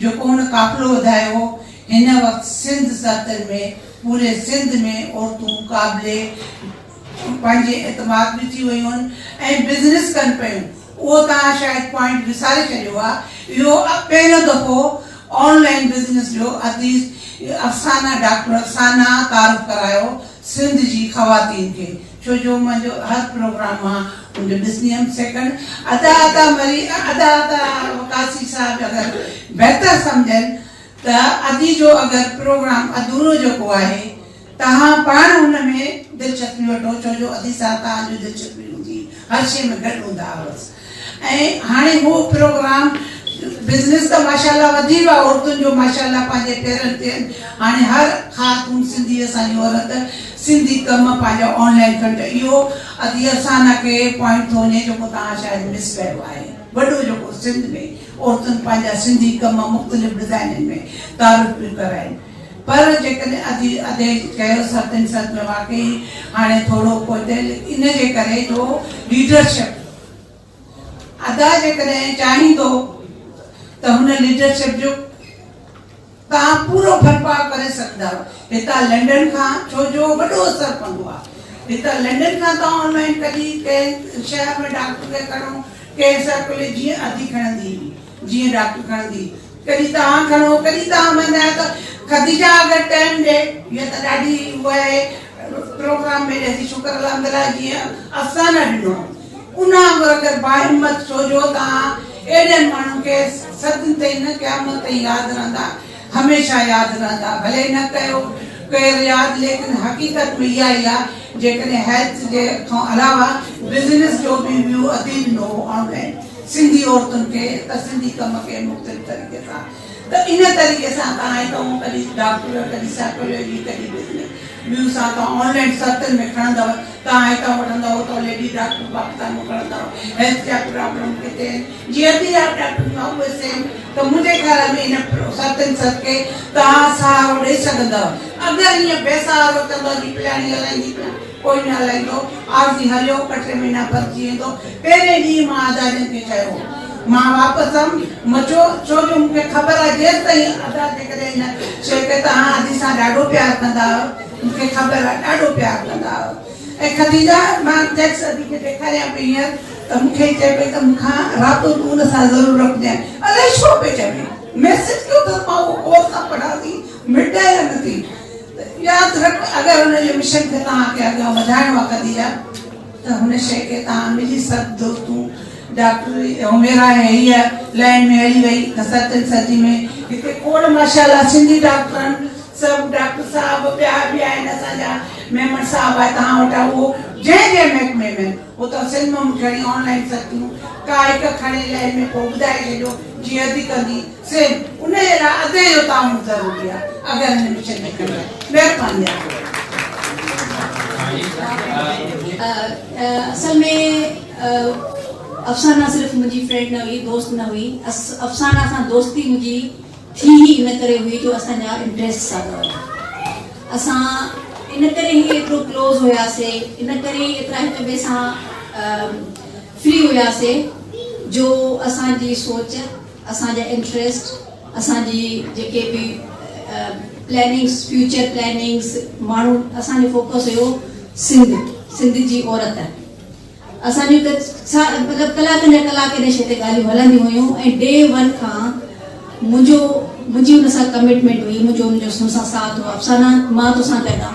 जेको हुन काफ़िलो वधायो हिन वक़्तु सिंध सर्कल में पूरे सिंध में औरतूं क़ाबिले पंहिंजे एतमाद बि थी वियूं आहिनि ऐं बिज़नेस कनि पियूं। उहो तव्हां शायदि पॉइंट विसारे छॾियो आहे। इहो पहिरियों दफ़ो ऑनलाइन बिज़नेस जो अदी अफ़साना डॉक्टर अफ़साना तारीफ़ करायो सिंध जी ख़वातीन खे, छो जो मुंहिंजो हर प्रोग्राम मां उनजो ॾिसंदी हुअमि। सेकंड अदा वकासी साहब अगरि बहितर सम्झनि त अदी जो अगरि प्रोग्राम अधूरो जेको आहे तव्हां पाण हुन में दिलचस्पी वठो, छो जो अदी साहब तव्हांजो दिलचस्पी हूंदी हर शइ में गॾु हूंदा हुअसि। ऐं हाणे उहो प्रोग्राम बिज़नेस त माशाल्लाह वधी वियो आहे, औरतुनि जो माशाल्लाह पंहिंजे पेरनि ते हाणे हर ख़ातून सिंधी असांजी औरत सिंधी कम पंहिंजा ऑनलाइन कनि था। इहो अदी अफ़साना खे पॉइंट थो वञे जेको तव्हां शायदि मिस कयो आहे। वॾो जेको सिंध में औरतुनि पंहिंजा सिंधी कम मुख़्तलिफ़ डिज़ाइननि में तारीफ़ बि कराइनि। पर जेकॾहिं अदे कयो सतनि सत में वाकई हाणे थोरो पोइ इन जे करे जो लीडरशिप अदा जेकॾहिं चाहींदो त हुन लीडरशिप जो तव्हां पूरो भरपाउ करे सघंदा। हितां लंडन खां छो जो वॾो असरु पवंदो आहे। हितां लंडन खां तव्हां ऑनलाइन कॾहिं कंहिं शहर में डॉक्टर खे खणो, कंहिं सर्कुल जीअं अदी खणंदी जीअं डॉक्टर खणंदी, कॾहिं तव्हां खणो कॾहिं तव्हां मञायो त ख़दीजा अगरि टाइम ॾे, हीअ त ॾाढी उहा आहे प्रोग्राम में जैसी शुक्र अल्हम्दुलिल्लाह जी अफसाना ॾिनो उन अगर बाहिम्मत सोजो तव्हां एॾनि माण्हुनि खे सदियुनि ताईं न क़यामत ताईं यादि रहंदा हमेशह यादि रहंदा भले न कयो केरु यादि लेकिन हक़ीक़त में इहा ई आहे जेकॾहिं हेल्थ जे खां अलावा बिज़नेस जो बि व्यू अधी ॾिनो ऑनलाइन सिंधी औरतुनि खे त सिंधी कम खे मुख़्तलिफ़ तरीक़े सां त इन तरीक़े सां तव्हां हितां कॾहिं डॉक्टर कॾहिं साइकोलॉजी कॾहिं बिज़नेस ॿियूं सां तव्हां ऑनलाइन सत्संग में खणंदव तव्हां हितां वठंदव त लेडी डॉक्टर पाकिस्तान में खणंदव हेल्थ जा प्रॉब्लम किथे जीअं बि डॉक्टर मां उहे सेम त मुंहिंजे ख़्याल में इन सत्संग सदके तव्हां सहारो ॾेई सघंदव अगरि ईअं बेसहारो कंदव जी पिलाणी हलाईंदी कोई न हलाईंदो आरती हलियो ॿ टे महीना बचिजी वेंदो पहिरें ॾींहुं मां आदाजनि खे चयो मां वापसि आयमि मचो छो जो मूंखे ख़बर आहे जेसि ताईं अदा जेकॾहिं हिन शइ खे तव्हां अॼु सां ॾाढो प्यारु कंदा आहियो मूंखे ख़बर आहे ॾाढो प्यारु कंदा आहियो ऐं खदीजा मां टैक्स अदी खे ॾेखारियां पई हींअर त मूंखे चए पई त मूंखां रातो तूं हुन सां ज़रूरु रखजांइ अलाए छो पई चवे मैसेज कयो त मां उहो गौर सां पढ़ां थी मिटाए न थी यादि रख अगरि हुनजे मिशन खे तव्हांखे अॻियां वधाइणो आहे खदीजा त हुन शइ खे तव्हां मिली सघंदो तूं डॉक्टर उमेरा है हीअ लाइन में हली वई त सती में हिते खोड़ माशाल्लाह सिंधी डॉक्टर सभु डॉक्टर साहब ॿिया बि आहिनि असांजा मेमन साहब आहे तव्हां वटां उहो जंहिं महकमे में उहो त सिल्म खणी ऑनलाइन सतियूं का हिकु खणी लाइन में पोइ ॿुधाए छॾियो जीअं अधी कंदी सेम उन जे लाइ अधे जो ताउन ज़रूरी आहे अगरि हिन मिशन में खणी महिरबानी
आहे असल में अफसाना सिर्फ मुंहिंजी फ्रेंड न हुई दोस्त न हुई अफसाना सां दोस्ती मुंहिंजी थी ही इन करे हुई जो असांजा इंट्रस्ट साॻिया हुआ असां इन करे ही एतिरो क्लोज़ हुयासीं इन करे ही एतिरा हिक ॿिए सां फ्री हुयासीं जो असांजी सोच असांजा इंट्रस्ट असांजी जेके बि प्लैनिंग्स फ्यूचर प्लैनिंग्स माण्हू असांजो फोकस हुयो सिंध जी औरत असांजो मतिलबु कलाकनि जा कलाक इन शइ ते ॻाल्हियूं हलंदियूं हुयूं ऐं डे वन खां मुंहिंजी हुन सां कमिटमेंट हुई मुंहिंजो हुनजो हुन सां साथ हो अफसाना मां तोसां गॾु आहियां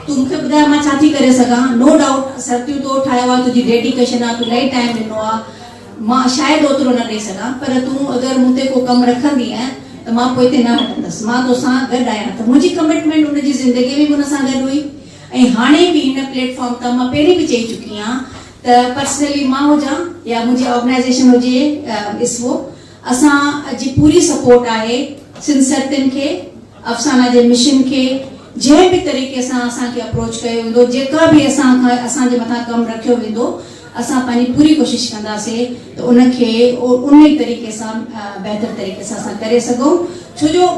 तूं मूंखे ॿुधाए मां छा थी करे सघां नो डाउट सर्तियूं तो ठाहियो आहे तुंहिंजी डेडिकेशन आहे तूं इलाही टाइम ॾिनो आहे मां शायदि ओतिरो न ॾेई सघां पर तूं अगरि मूं ते को कमु रखंदी आहे त मां पोइ हिते न हटंदसि मां तोसां गॾु आहियां त मुंहिंजी कमिटमेंट हुनजी ज़िंदगी में बि हुन सां गॾु हुई ऐं हाणे बि हिन प्लेटफॉर्म तां मां पहिरीं बि चई चुकी आहियां त पर्सनली मां हुजां या मुंहिंजी ऑर्गेनाइज़ेशन हुजे इसवो असां जी पूरी सपोर्ट आहे सिंध सर्तिन खे अफसाना जे मिशन खे जंहिं बि तरीक़े सां असांखे अप्रोच कयो वेंदो जेका बि असांजे मथां कमु रखियो वेंदो असां पंहिंजी पूरी कोशिशि कंदासीं त उनखे उन ई तरीक़े सां बहितर तरीक़े सां असां करे सघूं छो जो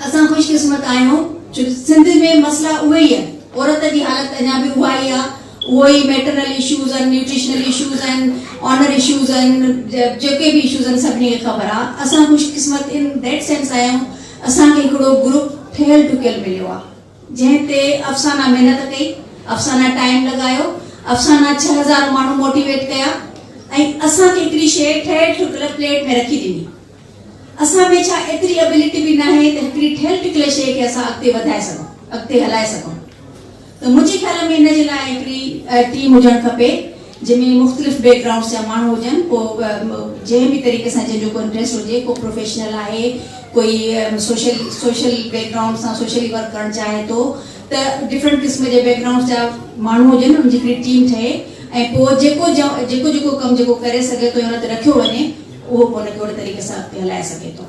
असां ख़ुशकिस्मत आहियूं छो सिंध में मसइला उहे ई आहिनि औरत जी हालत अञा बि उहा ई आहे उहो ई मैटरनल इशूज़ आहिनि न्यूट्रिशनल इशूज़ आहिनि ऑनर इशूज़ आहिनि जेके बि इशूज़ आहिनि सभिनी खे ख़बर आहे असां ख़ुशकिस्मत इन दैट सेंस आहियूं असांखे हिकिड़ो ग्रुप ठहियलु ठुकियलु मिलियो आहे जंहिं ते अफसाना महिनत कई अफसाना टाइम लॻायो अफसाना 6000 माण्हू मोटिवेट कया ऐं असांखे हिकिड़ी शइ ठहियलु ठुकियलु प्लेट में रखी ॾिनी असां में छा एतिरी एबिलिटी बि न आहे त हिकिड़ी ठहियलु ठुकियलु शइ खे असां अॻिते वधाए सघूं अॻिते हलाए सघूं त मुंहिंजे ख़्याल में हिन जे लाइ हिकिड़ी टीम हुजणु खपे जंहिंमें मुख़्तलिफ़ बैकग्राउंड जा माण्हू हुजनि को जंहिं बि तरीक़े सां जंहिंजो को इंट्रस्ट हुजे को प्रोफेशनल आहे कोई सोशल बैकग्राउंड सां सोशली वर्क करणु चाहे थो त डिफरेंट क़िस्म जे बैकग्राउंड जा माण्हू हुजनि उनजी हिकिड़ी टीम ठहे ऐं पोइ जेको कमु जेको करे सघे थो हुन ते रखियो वञे उहो पोइ हुनखे ओड़े तरीक़े सां अॻिते हलाए सघे थो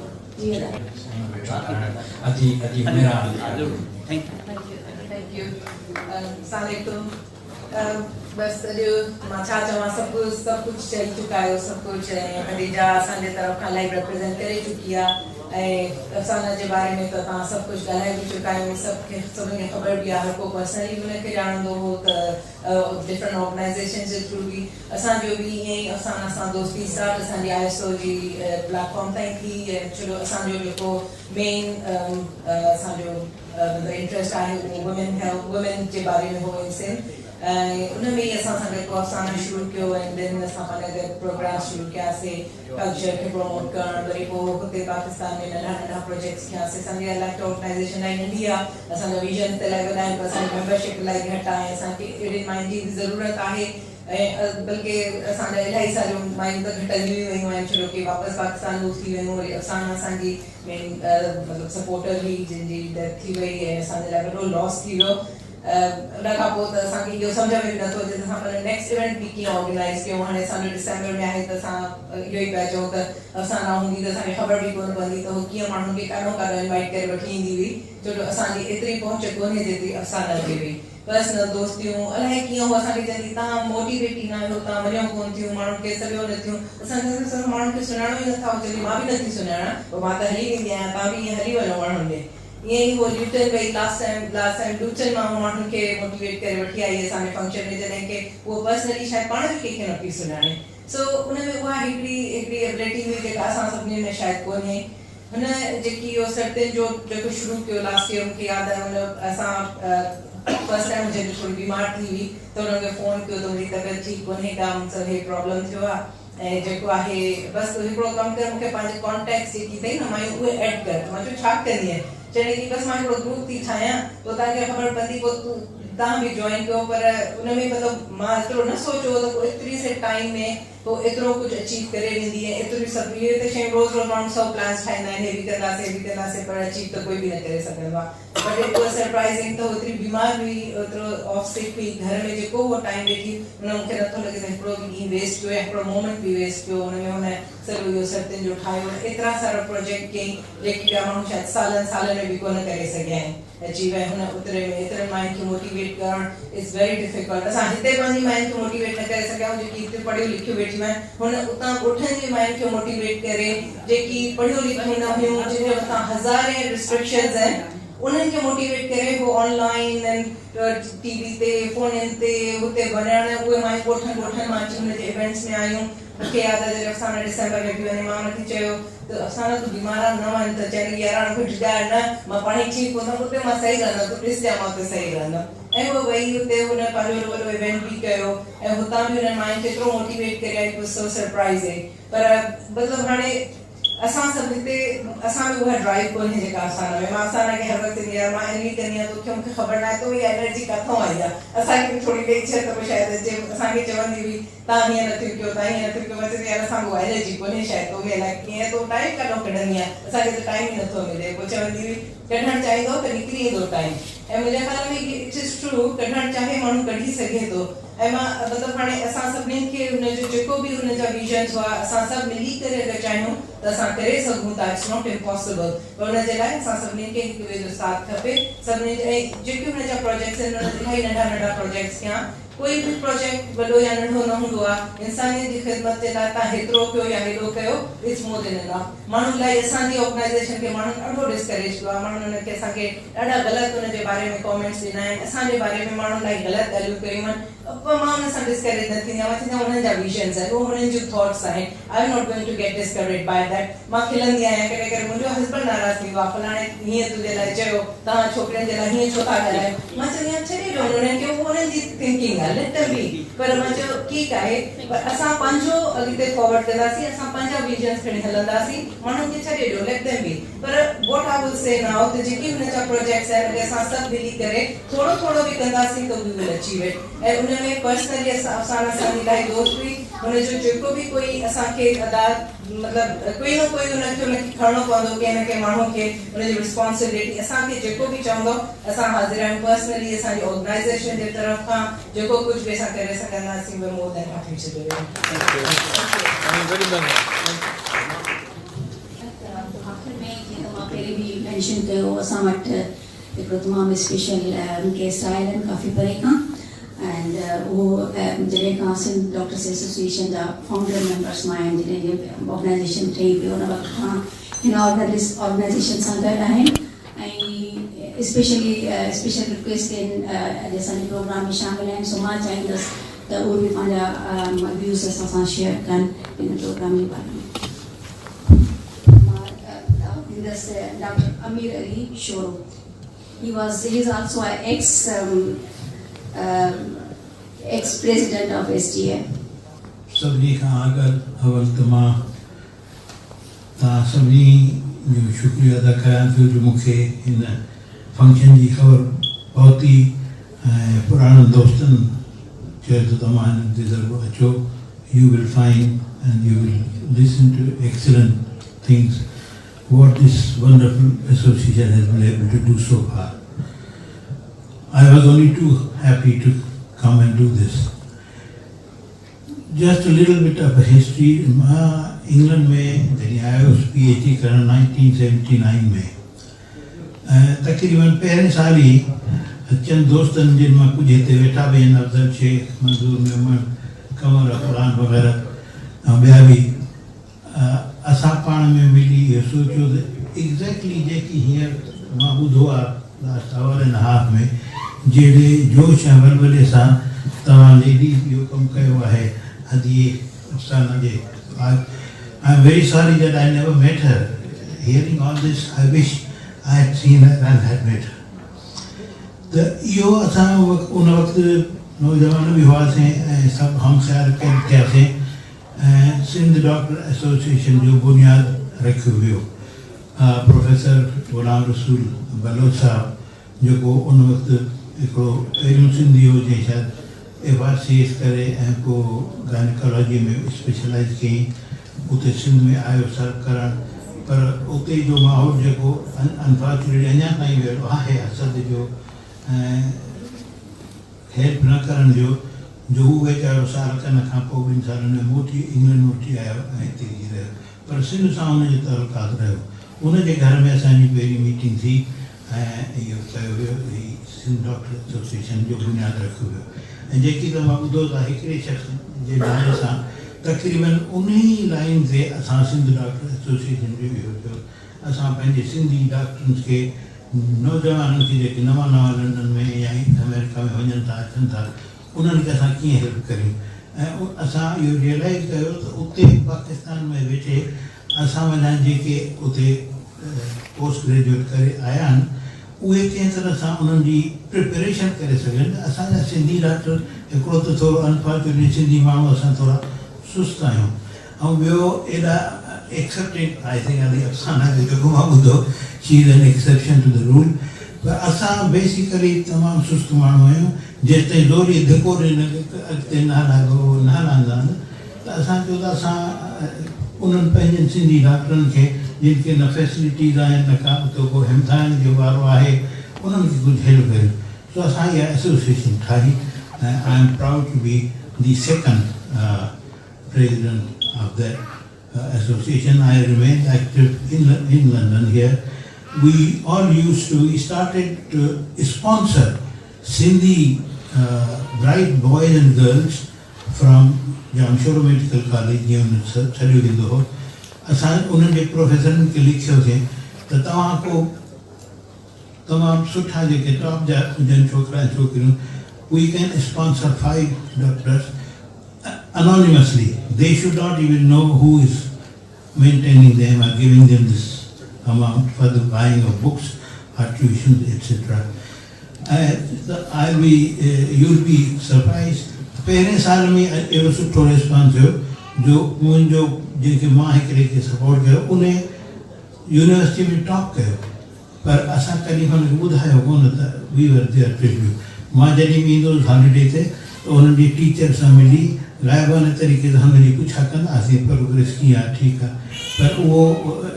बस अॼु मां छा चवां सभु कुझु चई चुका आहियो सभु कुझु ऐं खदीजा असांजे तरफ़ खां लाइव रिप्रेज़ेंट करे चुकी आहे ऐं अफसाना जे बारे में त तव्हां सभु कुझु ॻाल्हाए बि चुका आहियूं सभिनी खे ख़बर बि आहे हर को पर्सनली हुनखे ॼाणंदो हो त डिफरेंट ऑर्गेनाइज़ेशन जे थ्रू बि असांजो बि ईअं ई अफसाना सां दोस्ती स्टार्ट असांजी ISO जी प्लेटफॉर्म ताईं थी ऐं छो असांजो जेको मेन असांजो इंट्रस्ट आहे उहो वुमेन जे बारे में हो इन सिंध उन में ई असां सां गॾु अफ़साना शुरू कयो ऐं दिन असां पंहिंजा गॾु प्रोग्राम शुरू कयासीं कल्चर खे प्रमोट करणु वरी पोइ हुते पाकिस्तान में नंढा नंढा प्रोजेक्ट्स कयासीं असांजी इलाइक़ी ऑर्गनाइज़ेशन इलाही नंढी आहे असांजा विजन त इलाही वॾा आहिनि पर असांजी मेंबरशिप इलाही घटि आहे असांखे अहिड़े माइंड जी ज़रूरत आहे ऐं बल्कि असांजा इलाही सारियूं मायूं त घटिजी वियूं आहिनि छो की वापसि पाकिस्तान मूव थी वियूं वरी अफ़साना असांजी मेन मतिलबु सपोर्टर हुई जंहिंजी डेथ थी वई ऐं असांजे लाइ वॾो लॉस थी वियो उन खां पोइ त असांखे इहो सम्झ में बि नथो अचे त असां पंहिंजो नेक्स्ट इवेंट बि कीअं ऑर्गेनाइज़ कयूं हाणे असांजो डिसेंबर में आहे त असां इहो ई पिया चऊं त अफ़साना हूंदी त असांखे ख़बर बि कोन पवंदी त उहो कीअं माण्हुनि खे काॾों काॾों इनवाइट करे वठी ईंदी हुई छो जो असांजी एतिरी पहुच कोन्हे जेतिरी अफ़साना जी हुई पर्सनल दोस्तियूं अलाए कीअं उहो असांखे चवंदी तव्हां मोटिवेट ई न आहियो तव्हां वञो कोन थियूं माण्हुनि खे सॼो न थियूं असांखे सभु माण्हुनि खे सुञाणो ई नथा चवंदी मां बि नथी सुञाणा पोइ मां त हली वेंदी आहियां तव्हां बि ईअं हली वञो माण्हुनि ॾे ईअं ई उहो ल्यूटन वई लास्ट टाइम ल्यूटन मां माण्हुनि खे मोटिवेट करे वठी आई असांजे फंक्शन में जॾहिं की उहो पर्सनली शायदि पाण बि कंहिंखे न पई सुञाणे सो उन में उहा हिकिड़ी एबिलिटी हुई जेका असां सभिनी में शायदि कोन्हे हुन जेकी इहो सर्दियुनि जो जेको शुरू कयो लास्ट ईयर मूंखे यादि आहे हुन असां फर्स्ट टाइम मुंहिंजी थोरी बीमार थी हुई त हुनखे फ़ोन कयो त मुंहिंजी तबियत ठीकु कोन्हे का मूंसां इहे प्रॉब्लम थियो आहे ऐं जेको आहे बसि हिकिड़ो कमु कर मूंखे पंहिंजे कॉन्टेक्ट्स जेकी अथई न मां उहे एड कर मां चयो छा कंदी आहियां चवणे की बसि मां हिकिड़ो ग्रुप थी ठाहियां पोइ तव्हांखे ख़बर पवंदी पोइ तव्हां बि जॉइन कयो पर उन में मतिलबु मां एतिरो न सोचियो त पोइ एतिरी से टाइम में पोइ एतिरो कुझु अचीव करे वेंदी ऐं एतिरी सभु इहे त शयूं रोज़ रोज़ माण्हू सभु प्लान्स ठाहींदा आहिनि हे बि कंदासीं पर अचीव त कोई बि न करे सघंदो आहे बट इट वाज सरप्राइज़िंग त एतिरी बीमार हुई एतिरो ऑफ सिक हुई घर में जेको उहो टाइम वेठी हुन मूंखे नथो लॻे त हिकिड़ो बि ॾींहुं वेस्ट कयो ऐं हिकिड़ो मोमेंट बि वेस्ट कयो हुन में हुन सॼो इहो सर्दियुनि जो ठाहियो एतिरा सारा प्रोजेक्ट कयईं जेके ॿिया माण्हू शायदि सालनि में बि कोन करे सघिया आहिनि अचीव ऐं हुन उतरे में एतिरनि माइनि खे मोटिवेट करणु इज़ वेरी डिफिकल्ट असां हिते पंहिंजी माइनि खे मोटिवेट न करे सघियाऊं जेकी हिते पढ़ियूं लिखियूं वेठियूं आहिनि हुन उतां ॻोठनि जी माइनि खे मोटिवेट करे जेकी पढ़ियूं लिखियूं न हुयूं जिन मथां हज़ारे रिस्ट्रिक्शन्स आहिनि उन्हनि खे मोटिवेट करे उहो ऑनलाइन ऐं टीवी ते फ़ोननि ते हुते वञण उहे मायूं ॻोठनि मां अची हुनजे इवेंट्स में आयूं मूंखे यादि आहे जॾहिं अफ़साना डिसेंबर में बि वञे मां हुनखे चयो त अफ़साना तूं बीमार न वञ त चवंदी यार कुझु ॻाल्हि न मां पाण ई ठीकु हूंदमि हुते मां सही रहंदमि तूं ॾिस जां मां हुते सही रहंदमि ऐं उहो वई हुते हुन पंहिंजो वॾो इवेंट बि कयो ऐं हुतां बि हुननि माइनि खे एतिरो मोटिवेट करे आई वाज सो सरप्राइज़िंग पर मतिलबु हाणे असां सभु हिते असां बि उहा ड्राइव कोन्हे जेका अफ़साना में मां अफ़साना खे हर वक़्तु ईंदी आहियां मां एनवी कंदी आहियां तोखे मूंखे ख़बर न आहे त उहा एनर्जी किथां आई आहे असांखे बि थोरी ॿई छह दफ़ो शायदि अचे असांखे चवंदी हुई तव्हां हीअं नथियूं कयो तव्हां हीअं नथियूं कयो मां चवंदी यार असांखे उहा एनर्जी कोन्हे शायदि तो में अलाए कीअं तो टाइम काॾों कढंदी आहे असांखे त टाइम ई नथो मिले पोइ चवंदी हुई कढणु चाहींदो त निकिरी वेंदो टाइम ऐं मुंहिंजे ख़्याल में इट इज़ ट्रू कढणु चाहे माण्हू कढी सघे थो ऐं मां मतिलबु हाणे असां सभिनीनि खे हुनजो जेको बि हुनजा विजन्स हुआ असां सभु मिली करे अगरि चाहियूं त असां करे सघूं था इट्स नॉट इम्पॉसिबल पर हुनजे लाइ असां सभिनीनि खे हिक ॿिए जो साथ खपे सभिनी ऐं जेके हुनजा प्रोजेक्ट्स आहिनि हुन इलाही नंढा नंढा प्रोजेक्ट्स कया कोई बि प्रोजेक्ट वॾो या नंढो न हूंदो आहे इंसानियत जी ख़िदमत जे लाइ तव्हां हेतिरो कयो या हेॾो कयो इट्स मोर देन इनफ माण्हुनि लाइ असांजी ऑर्गनाइज़ेशन खे माण्हुनि ॾाढो डिस्करेज कयो आहे माण्हुनि हुनखे असांखे ॾाढा ग़लति हुनजे बारे में कॉमेंट्स ॾिना आहिनि असांजे बारे में माण्हुनि लाइ ग़लति ॻाल्हियूं कयूं आहिनि पर मां हुन सां डिस्करेज न थींदी आहियां मां चवंदी आहियां हुननि जा विजन्स आहिनि उहे हुननि जूं थॉट्स आहिनि I am not going to get discourage by that मां खिलंदी आहियां कॾहिं कॾहिं मुंहिंजो हस्बैंड नाराज़ थींदो आहे फलाणे हीअं तुंहिंजे लाइ चयो तव्हां छोकिरियुनि जे लाइ हीअं छो था ॻाल्हायो मां चवंदी आहियां छॾे ॾियो हुननि खे उहो हुननि जी थिंकिंग आहे लेट देम बी पर मां चयो ठीकु आहे पर असां पंहिंजो अॻिते फॉरवर्ड कंदासीं असां पंहिंजा विजन्स खणी हलंदासीं माण्हुनि खे छॾे ॾियो लेट देम बी पर what I will say now त जेके हुनजा प्रोजेक्ट्स आहिनि असां सभु मिली करे थोरो थोरो बि कंदासीं त वी विल अचीव इट ऐं उन में पर्सनली अफ़साना असांजी इलाही दोस्त हुई हुनजो जेको बि कोई असांखे मतिलबु कोई न कोई हुनखे खणणो पवंदो कंहिं न कंहिं माण्हू खे हुनजी रिस्पॉन्सिबिलिटी असांखे जेको बि चवंदो असां हाज़िर आहियूं पर्सनली असांजी ऑर्गनाइज़ेशन जे तरफ़ खां जेको कुझु बि असां करे सघंदासीं उहे more than happy to do
आख़िर में जीअं मां पहिरीं बि मेंशन कयो असां वटि हिकिड़ो तमामु स्पेशल गेस्ट आयल आहिनि काफ़ी परे खां एंड वो जॾहिं खां सिंध डॉक्टर्स एसोसिएशन जा फाउंडर मेंबर्स मां आहिनि जॾहिं ऑर्गनाइज़ेशन ठही पियो उन वक़्त खां हिन ऑर्गनाइज़ेशन सां गॾु आहिनि ऐं स्पेशली स्पेशल रिक्वेस्ट आहिनि अॼु असांजे प्रोग्राम में शामिल आहिनि सो मां चाहींदसि त उहे बि पंहिंजा व्यूज़ असां सां शेयर कनि हिन प्रोग्राम जे बारे में मां ॾींदसि doctor Amir Ali sorrow he is also an ex ex-president of SDM.
सभी का आगर अवल तमा सभी जो शुक्रिया अदा कयां थो जो मूंखे इन फंक्शन जी ख़बर बहुत ही पुराने दोस्तनि चयो त तव्हां हिन ते ज़रूरु अचो. You will find and you will listen to excellent things what this wonderful association has been able to do so far. I was only too happy to come and do this. Just a little bit of a history. England में जॾहिं आयो PhD करण 1979 में तक़रीबन पहिरें साल ई चंद दोस्तनि जिन मां कुझु हिते वेठा बि आहिनि, अफ़ज़ल शेख, मंज़ूर मेमन, कमर अफ़रान वग़ैरह ऐं ॿिया बि, असां पाण में मिली इहो सोचियो त एग्ज़ैक्टली जेकी हींअर मां ॿुधो आहे लास्ट आवर एंड हाफ में जहिड़े जोश ऐं वलवले सां तव्हां लेडीज़ इहो कमु कयो आहे हदीअ अफ़साना जे. I'm very sorry that I never met her. Hearing all this, I wish I had seen her and had met her. इहो असां उन वक़्तु नौजवान बि हुआसीं ऐं सभु हमख्याल कयल थियासीं ऐं सिंध डॉक्टर एसोसिएशन जो बुनियादु रखियो वियो. प्रोफेसर ग़ुलाम रसूल बलोच साहब जेको उन वक़्तु हिकिड़ो पहिरियों सिंधी हो जंहिं शायदि FRCS करे ऐं पोइ गायनिकोलॉजी में स्पेशलाइज़ कयईं, उते सिंध में आयो सर्व करणु. पर उते जो माहौल जेको अनफॉर्चुनेटली अञा ताईं वेठो आहे हसद जो ऐं हेल्प न करण जो हू वेचारो साल खन खां पोइ 2 सालनि में मोटी इंग्लैंड मोटी आयो ऐं हिते ई रहियो. पर सिंध सां हुनजो तालुकात रहियो. उनजे घर में असांजी पहिरीं मीटिंग थी ऐं इहो कयो वियो, सिंध डॉक्टर एसोसिएशन जो बुनियादु रखियो वियो. ऐं जेकी त मां ॿुधो त हिकिड़े शख़्स जे नाले सां तक़रीबन उन ई लाइन ते असां सिंध डॉक्टर एसोसिएशन जो इहो कयो. असां पंहिंजे सिंधी डॉक्टर्स खे, नौजवाननि खे जेके नवां लंडन में या अमेरिका में वञनि था अचनि था, उन्हनि खे असां कीअं हेल्प करियूं. ऐं असां इहो रियलाइज़ कयो त उते पाकिस्तान में वेठे असां वञा जेके उते पोस्ट ग्रेजुएट करे आया आहिनि उहे कंहिं तरह सां उन्हनि जी प्रिपेरेशन करे सघनि. असांजा सिंधी डॉक्टर हिकिड़ो त थोरो अनफॉर्चुनेटली सिंधी माण्हू असां थोरा सुस्त आहियूं ऐं ॿियो एॾा accepted I think Ali Afsana जो जेको मां ॿुधो she is an exception to the rule. पर असां बेसिकली तमामु सुस्त माण्हू आहियूं. जेसि ताईं ज़ोरी धिको ॾिन अॻिते न लॻो न हलंदा आहिनि त असां चयो त असां उन्हनि पंहिंजनि सिंधी डॉक्टरनि खे जिन खे न फैसिलिटीज़ आहिनि न का उते को हिमथाइण जो वारो आहे उन्हनि खे कुझु हेल्प करियूं. सो असां इहा एसोसिएशन ठाही ऐं I am proud to be the second president of that association. I remained active in London here. We started to sponsor Sindhi bright boys and girls from Jamshoro Medical College जीअं छॾियो वेंदो हो. असां उन्हनि जे प्रोफेसरनि खे लिखियोसीं त तव्हां को तमामु सुठा जेके टॉप जा हुजनि छोकिरा ऐं छोकिरियूं, we can sponsor 5 doctors anonymously. They should not even know who is maintaining them or giving them this amount for the buying of books or tuitions, etc. You'll be surprised. पहिरें साल में एॾो सुठो रिस्पॉन्स हुयो जो मुंहिंजो जेके मां हिकिड़े खे सपोर्ट कयो उन यूनिवर्सिटी में टॉप कयो. पर असां कॾहिं हुनखे ॿुधायो कोन त वी वर देयर ट्रिब्यूट. मां जॾहिं बि ईंदो हुउसि हॉलीडे ते त उन्हनि जी टीचर सां मिली गाइबाने तरीक़े सां हुनजी पुछा कंदासीं प्रोग्रेस कीअं आहे, ठीकु आहे. पर उहो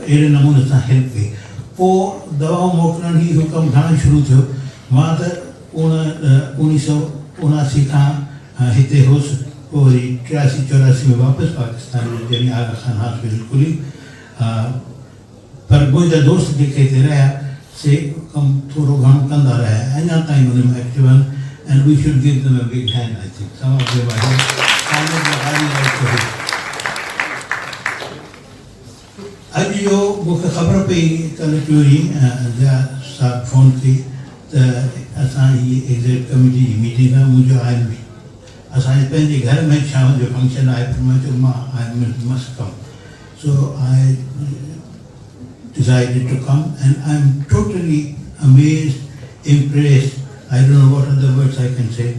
अहिड़े नमूने सां हेल्प कई. पोइ दवाऊं मोकिलण ई हुकम ठहणु शुरू थियो. मां त 1979 खां हिते हुउसि. पोइ वरी 83-84 में वापसि पाकिस्तान में जॾहिं आगा खान हॉस्पिटल खुली. पर मुंहिंजा दोस्त जेके हिते रहिया से कमु थोरो घणो कंदा रहिया, अञा ताईं हुन में एक्टिव आहिनि. and we should give them a big hand, I think. Some of them are here. अॼु जो मूंखे ख़बर पई कल्ह चोरी साहब फ़ोन कई त असां हीअ एग्ज़ेक्ट कमेटी जी मीटिंग आहे. मुंहिंजो आयल हुई असांजे पंहिंजे घर में शाम जो फंक्शन आहे. पर मां चयो मां I must come. So I decided to come and I'm totally amazed, impressed, I don't know what other words I can say,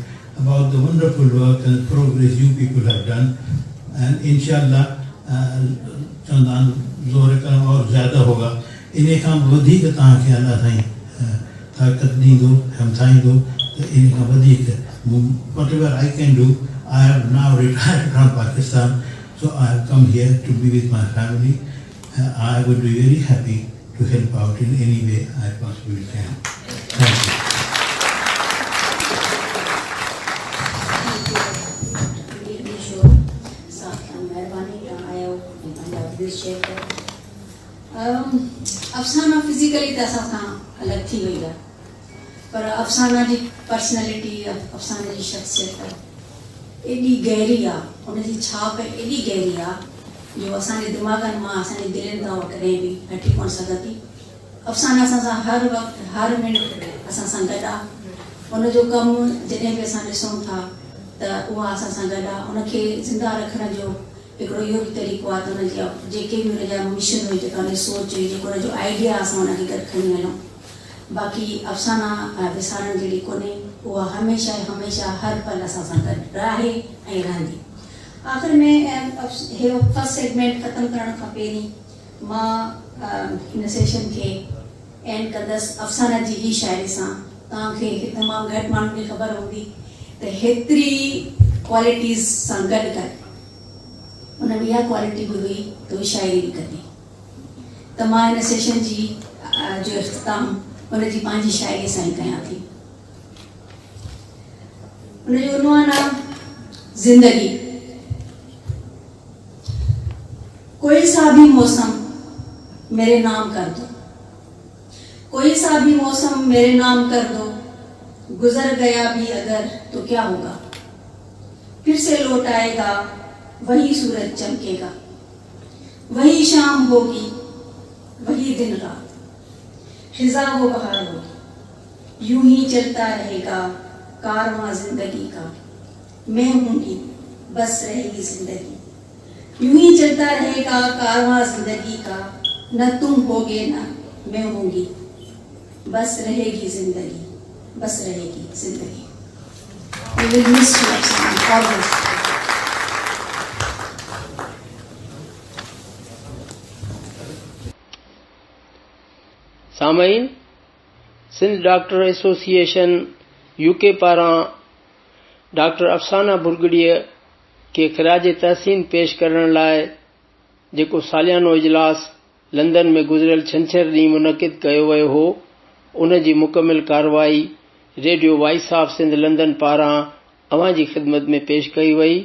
about the wonderful work and progress you people have done. And inshallah, चंदान जोर करम और ज़्यादा होगा. इन्हें काम वधिक तां के अल्लाह ताईं ताकत दी दो, हमथाई दो. तो इन्हें काम वधिक. Whatever I can do, I have now retired from Pakistan, so I have come here to be with my family. I would be very happy to help out in any way I possibly can. Thank you.
अफसाना physically त असां सां अलॻि थी वई आहे, पर अफसाना जी पर्सनैलिटी, अफसाने जी शख़्सियत एॾी गहरी आहे, उनजी छाप एॾी गहरी आहे जो असांजे दिमाग़नि मां, असांजे दिलनि तां कॾहिं बि हटी कोन सघंदी. अफसाना असां सां हर वक़्तु, हर मिनट असां सां गॾु आहे. उनजो कमु जॾहिं बि असां ॾिसूं था त उहा असां सां गॾु आहे. उनखे ज़िंदा रखण जो हिकिड़ो इहो बि तरीक़ो आहे त हुनजा जेके बि हुनजा मिशन हुई, जेका हुनजी सोच हुई, जेको हुनजो आइडिया असां हुनखे गॾु खणी हलूं. बाक़ी अफ़साना विसारण जहिड़ी कोन्हे, उहा हमेशह हमेशह हर पल असां सां गॾु आहे ऐं रहंदी. आख़िर में इहो फर्स्ट सेगमेंट ख़तमु करण खां पहिरीं मां हिन सेशन खे एंड कंदसि अफ़साना जी ही शाइरी सां. तव्हांखे तमामु घटि माण्हुनि खे ख़बर हूंदी त हेतिरी क्वालिटीज़ सां गॾु गॾु उन में इहा क्वालिटी बि हुई त उहा शाइरी बि कढी. त मां हिन सेशन जी जो इख़्तिताम उनजी पंहिंजी शाइरी सां ई कयां थी. उनजो उनवान आहे ज़िंदगी. कोई सा भी मौसम मेरे नाम कर दो, कोई सा भी मौसम मेरे नाम कर दो, गुजर गया भी अगर तो क्या होगा, फिर से लौट आएगा वही सूरज चमकेगा, वही शाम होगी, वही दिन रात, खिजा वो बहार होगी, यूं ही चलता रहेगा कारवां जिंदगी का, मैं हूँगी बस रहेगी जिंदगी, यूं ही चलता रहेगा कारवां जिंदगी का, न तुम होगे न मैं हूँगी, बस रहेगी जिंदगी, बस रहेगी जिंदगी. We will miss you always.
सामाइन, सिंध डॉक्टर एसोसिएशन यूके पारां डॉक्टर अफ़साना भुरगड़ीअ खे ख़िराज तहसीन पेश करण लाइ जेको सालियानो इजलास लंदन में गुज़िरियल छंछर ॾींहुं मुनक़िद कयो वियो हो, उन जी मुकमिल कार्रवाई radio voice of Sindh London पारां अव्हां जी ख़िदमत में पेश कई वई.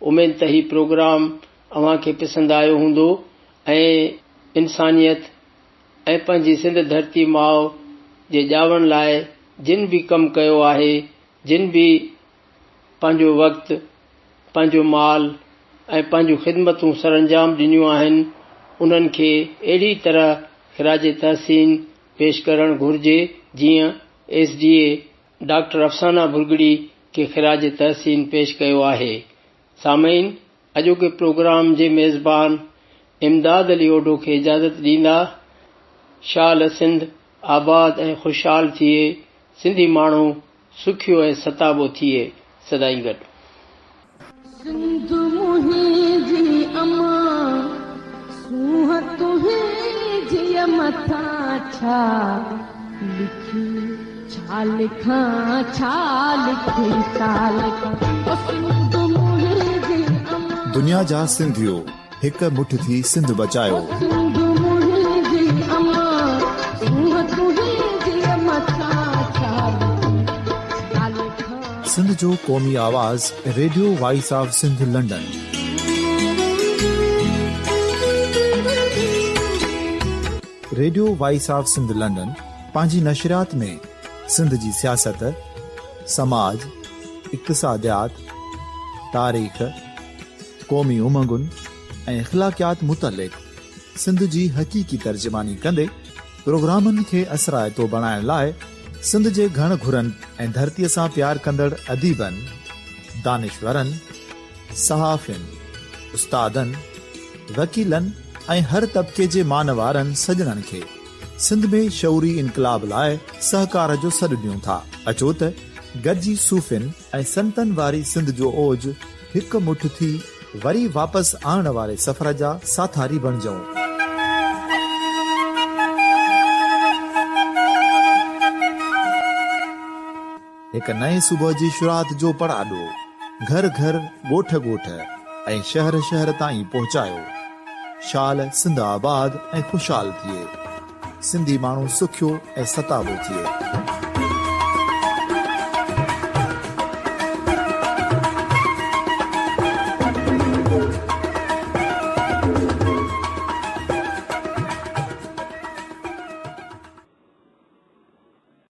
उमेद त ही प्रोग्राम अव्हां खे पसंदि आयो हूंदो ऐं इंसानियत ऐं पंहिंजी सिंध धरती माउ जे ॼावण लाइ जिन बि कमु कयो आहे, जिन बि पंहिंजो वक़्तु, पंहिंजो माल ऐं पंहिंजूं ख़िदमतूं सरअंजाम ॾिनियूं आहिनि, उन्हनि खे अहिड़ी तरह ख़िराज तहसीन पेश करणु घुरिजे जीअं SDA डॉक्टर अफ़साना भुरगड़ी खे ख़िराज तहसीन पेश कयो आहे. सामईन, अॼोके प्रोग्राम जे मेज़बान इमदाद अली ओढो खे इजाज़त ॾींदा. शाल सिंध आबाद ऐं ख़ुशहाल थिए, सिंधी माण्हू सुखियो ऐं सताबो थिए. सदाई गॾु.
सिंध मुंहिंजी अमां सूंह तुंहिंजी मथां छा लिखी, छा लिखां छा लिखी, छा लिखां. सिंध मुंहिंजी अमां,
दुनिया जा सिंधियो हिक मुठ थी सिंध बचायो.
सिंध मुंहिंजी अमां सूंह तुंहिंजी मथां छा लिखी, छा लिखां.
सिंध जो क़ौमी आवाज़ radio voice of Sindh London. Radio voice of Sindh London पंहिंजी नशरियात में सिंध जी सियासत, समाज, इक़्तिसादियात, तारीख़, क़ौमी उमंगुनि ऐं इख़्लाक़ियात मुतलिक़ सिंध जी हक़ीक़ी तर्जुमानी कंदे प्रोग्रामनि खे असराइतो बणाइण लाइ सिंध जे घण घुरनि ऐं धरतीअ सां प्यार कंदड़ अदीबनि, दानिशवरनि, सहाफ़ियुनि, उस्तादनि, वकीलनि ऐं हर तबिके जे मानवारनि सजणनि खे सिंध में शऊरी इनकलाब लाइ सहकार जो सॾु ॾियूं था. अचो त गॾिजी सूफ़िन ऐं संतनि वारी सिंध जो ओज हिकु मुठ थी वरी वापसि आणण वारे सफ़र जा साथारी बणिजऊं। हिकु नए सुबुह जी शुरूआत जो पड़ाॾो घर घर ॻोठ ॻोठ ऐं शहर शहर ताईं पहुचायो। शाल सिंध आबाद ऐं ख़ुशहाल थिए, सिंधी माण्हू सुखियो ऐं सताबो थिए।